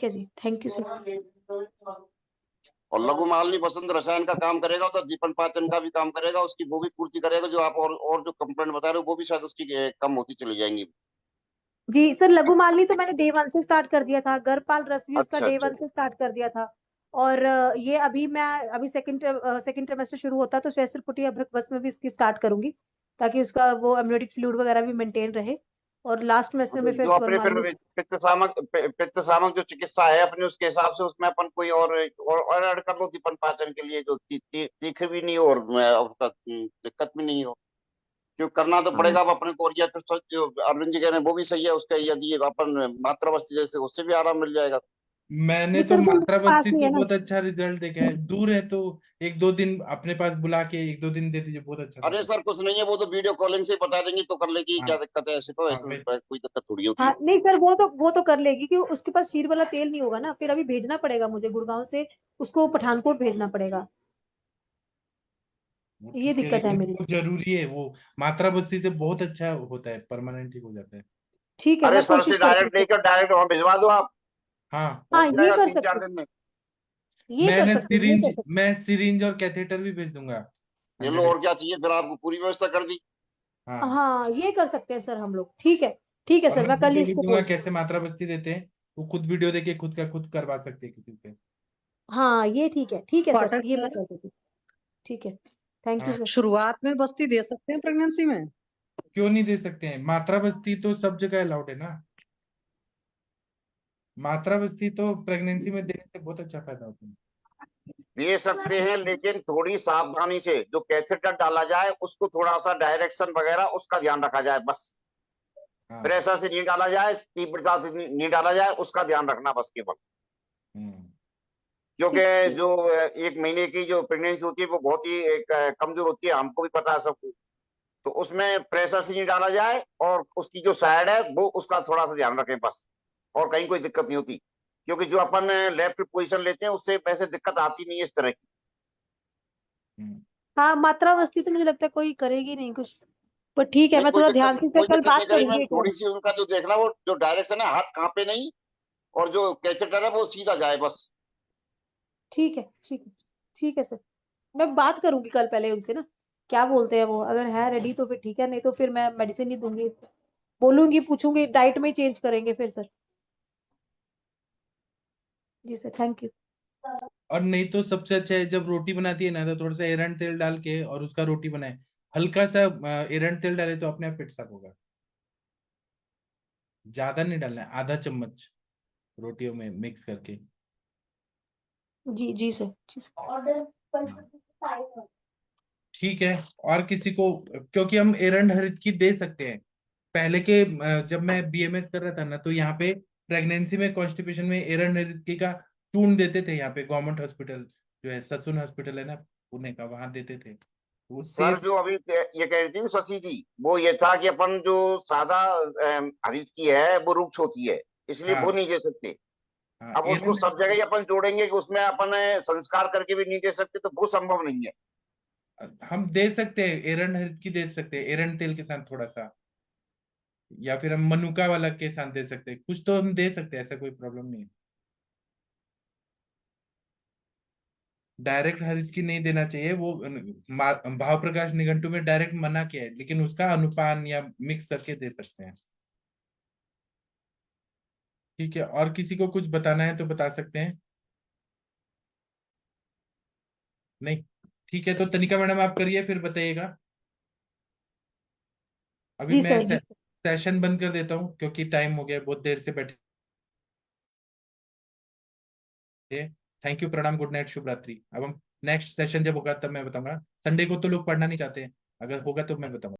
है जी, थैंक यू सर। और लघु मालिनी बसंत रसायन का काम करेगा, तो दीपन पाचन का भी काम करेगा, उसकी वो भी पूर्ति करेगा, जो आप और जो कंप्लेंट बता रहे हो वो भी शायद उसकी कम होती चली जाएंगी। जी सर, लघु मालिनी तो मैंने डे 1 से स्टार्ट कर दिया था, गर्भपाल रस भी उसका अच्छा डे अच्छा। 1 से स्टार्ट कर दिया था। और ये अभी सेकंड ट्रिमेस्टर शुरू होता है तो श्वेसरपुटी अभ्रक बस में भी इसकी स्टार्ट करूंगी, ताकि उसका वो एमनियोटिक फ्लूइड वगैरह भी मेंटेन रहे। और लास्ट मेस्टर में फिर जो अपने फिर स्वरमालिनी। पित्त सामक जो चिकित्सा है अपने, उसके हिसाब से उसमें अपन कोई और ऐड कर लो दीपन पाचन के लिए, जो तीखे भी नहीं हो और उसका दिक्कत भी नहीं हो, क्यों करना तो हाँ पड़ेगा अब अपने को। और या फिर जो अरविंद जी कह रहे हैं वो भी सही है, उसका यदि अपन मात्रावस्थी जैसे उससे भी आराम मिल जाएगा। मैंने ये तो सर वो मात्रा पास बस्ती नहीं से है ना। बहुत अच्छा रिजल्ट देखा है, दूर है तो 1-2 दिन अपने पास बुला के 1-2 दिन दे दीजिए, बहुत अच्छा अरे फायदा। सर कुछ नहीं है, वो तो वीडियो कॉलिंग से बता देंगे तो कर लेगी, क्या हाँ दिक्कत है, ऐसे तो हाँ ऐसे मैं कोई दिक्कत थोड़ी होती हाँ है। नहीं सर, वो तो कर लेगी, क्योंकि उसके पास शीर वाला तेल नहीं होगा ना, फिर अभी भेजना पड़ेगा मुझे गुड़गांव से, उसको पठानकोट भेजना पड़ेगा। वो ये ठीक है, दिक्कत है लेकिन मेरी। वो जरूरी है, वो मात्रा बस्ती से बहुत अच्छा होता है, परमानेंट ठीक हो जाता है। ठीक है, अरे मैं सर से कोशिश करती डायरेक्ट हूँ। लेकर डायरेक्ट वहां भिजवा दो आप, हाँ हो हाँ ये जाएगा कर 3-4 सकते दिन में। ये कर मैंने सकते ये सिरिंज कर सकते मैं सिरिंज और कैथेटर भी भेज दूंगा ये लो, 100। और क्या चाहिए, फिर आपको पूरी व्यवस्था कर दी। हाँ, हाँ ये कर सकते हैं सर हम लोग, ठीक है और सर, मैं मैं कल ही वीडियो भी इसको दूंगा बोल। कैसे मात्रा बस्ती देते हैं, वो खुद वीडियो देके खुद का खुद करवा सकते हैं किसी से। हाँ ये ठीक है सर, पाठक ये मैं सर, कर देती हूँ। ठीक है, थैंक यू हाँ, सर। शुरुआत में बस्ती दे सकते हैं प्रेगनेंसी में? क्यों नहीं दे सकते हैं, मात्रा बस्ती तो सब जगह अलाउड है ना। मात्रा बस्ती तो प्रेगनेंसी में देने से बहुत अच्छा फायदा होता है। दे सकते हैं, लेकिन थोड़ी सावधानी से, जो कैथेटर डाला जाए उसको थोड़ा सा डायरेक्शन वगैरह उसका ध्यान रखा जाए बस। हाँ। प्रेशर से नहीं डाला जाए, तीव्रता से नहीं डाला जाए, उसका ध्यान रखना बस केवल। हम्म। क्योंकि ठीक जो 1 महीने की जो प्रेगनेंसी होती है वो बहुत ही कमजोर होती है, हमको भी पता है सबको। तो उसमें प्रेशर से नहीं डाला जाए, और उसकी जो साइड है वो उसका थोड़ा सा ध्यान रखें बस, और कहीं कोई दिक्कत नहीं होती। क्योंकि जो अपन लेफ्ट पोजीशन लेते हैं उससे वैसे दिक्कत आती नहीं है इस तरह की। हम्म। हाँ मात्रा वस्ती तो मुझे लगता है कोई करेगी नहीं कुछ, पर ठीक है नहीं मैं कोई थोड़ा दिक्कत, ध्यान से फिर कोई कल दिक्कत नहीं बात करेगी करूंगी मैम, एक बार। थोड़ी सी उनका जो देखना, वो जो डायरेक्शन है हाथ कांपे नहीं, और जो कैचेटर है वो सीधा जाए बस। ठीक है ठीक है सर, मैं बात करूंगी कल पहले उनसे ना, क्या बोलते हैं वो, अगर है रेडी तो फिर ठीक है, नहीं तो फिर मैं मेडिसिन ही दूंगी, बोलूंगी पूछूंगी डाइट में ही चेंज करेंगे फिर सर। जी सर, थैंक यू। और नहीं तो सबसे अच्छा है जब रोटी बनाती है ना, तो थोड़ा सा एरंड तेल डाल के और उसका रोटी बनाए, हल्का सा एरंड तेल डाले तो अपने आप पेट साफ होगा। ज्यादा नहीं डालना है, आधा चम्मच रोटियों में मिक्स करके। जी सर, जी हाँ, सर। ठीक है। और किसी को, क्योंकि हम एरंड हरित की दे सकते हैं, पहले के जब मैं बीएमएस कर रहा था ना, तो यहाँ पे प्रेगनेंसी में कॉन्स्टिपेशन में एरंड हरित की का चूर्ण देते थे, यहाँ पे गवर्नमेंट हॉस्पिटल जो है, ससुन हॉस्पिटल है ना पुणे का, वहां देते थे, वो सर सेफ। जो अभी ये कह रही थी ना शशि जी, वो ये था कि अपन जो सादा हरीज की है वो रुक्ष होती है, इसलिए वो हाँ नहीं दे सकते। हाँ, अब उसको एरंड सब जगह ही अपन जोड़ेंगे कि उसमें अपन संस्कार करके भी नहीं दे सकते, तो वो संभव नहीं है। हम दे सकते हैं, एरंड हरित की दे सकते हैं, एरंड तेल के साथ थोड़ा सा, या फिर हम मनुका वाला के साथ दे सकते हैं, कुछ तो हम दे सकते हैं, ऐसा कोई प्रॉब्लम नहीं है। डायरेक्ट हरित की नहीं देना चाहिए, वो भाव प्रकाश निघंटु में डायरेक्ट मना किया है, लेकिन उसका अनुपान या मिक्स करके दे सकते हैं। ठीक है, और किसी को कुछ बताना है तो बता सकते हैं। नहीं, ठीक है, तो तनिका मैडम आप करिए फिर बताइएगा। अभी जी मैं सर, जी सर। सेशन बंद कर देता हूँ, क्योंकि टाइम हो गया, बहुत देर से बैठे। थैंक यू, प्रणाम, गुड नाइट, शुभ रात्रि। अब हम नेक्स्ट सेशन जब होगा तब मैं बताऊंगा, संडे को तो लोग पढ़ना नहीं चाहते हैं। अगर होगा तो मैं बताऊंगा।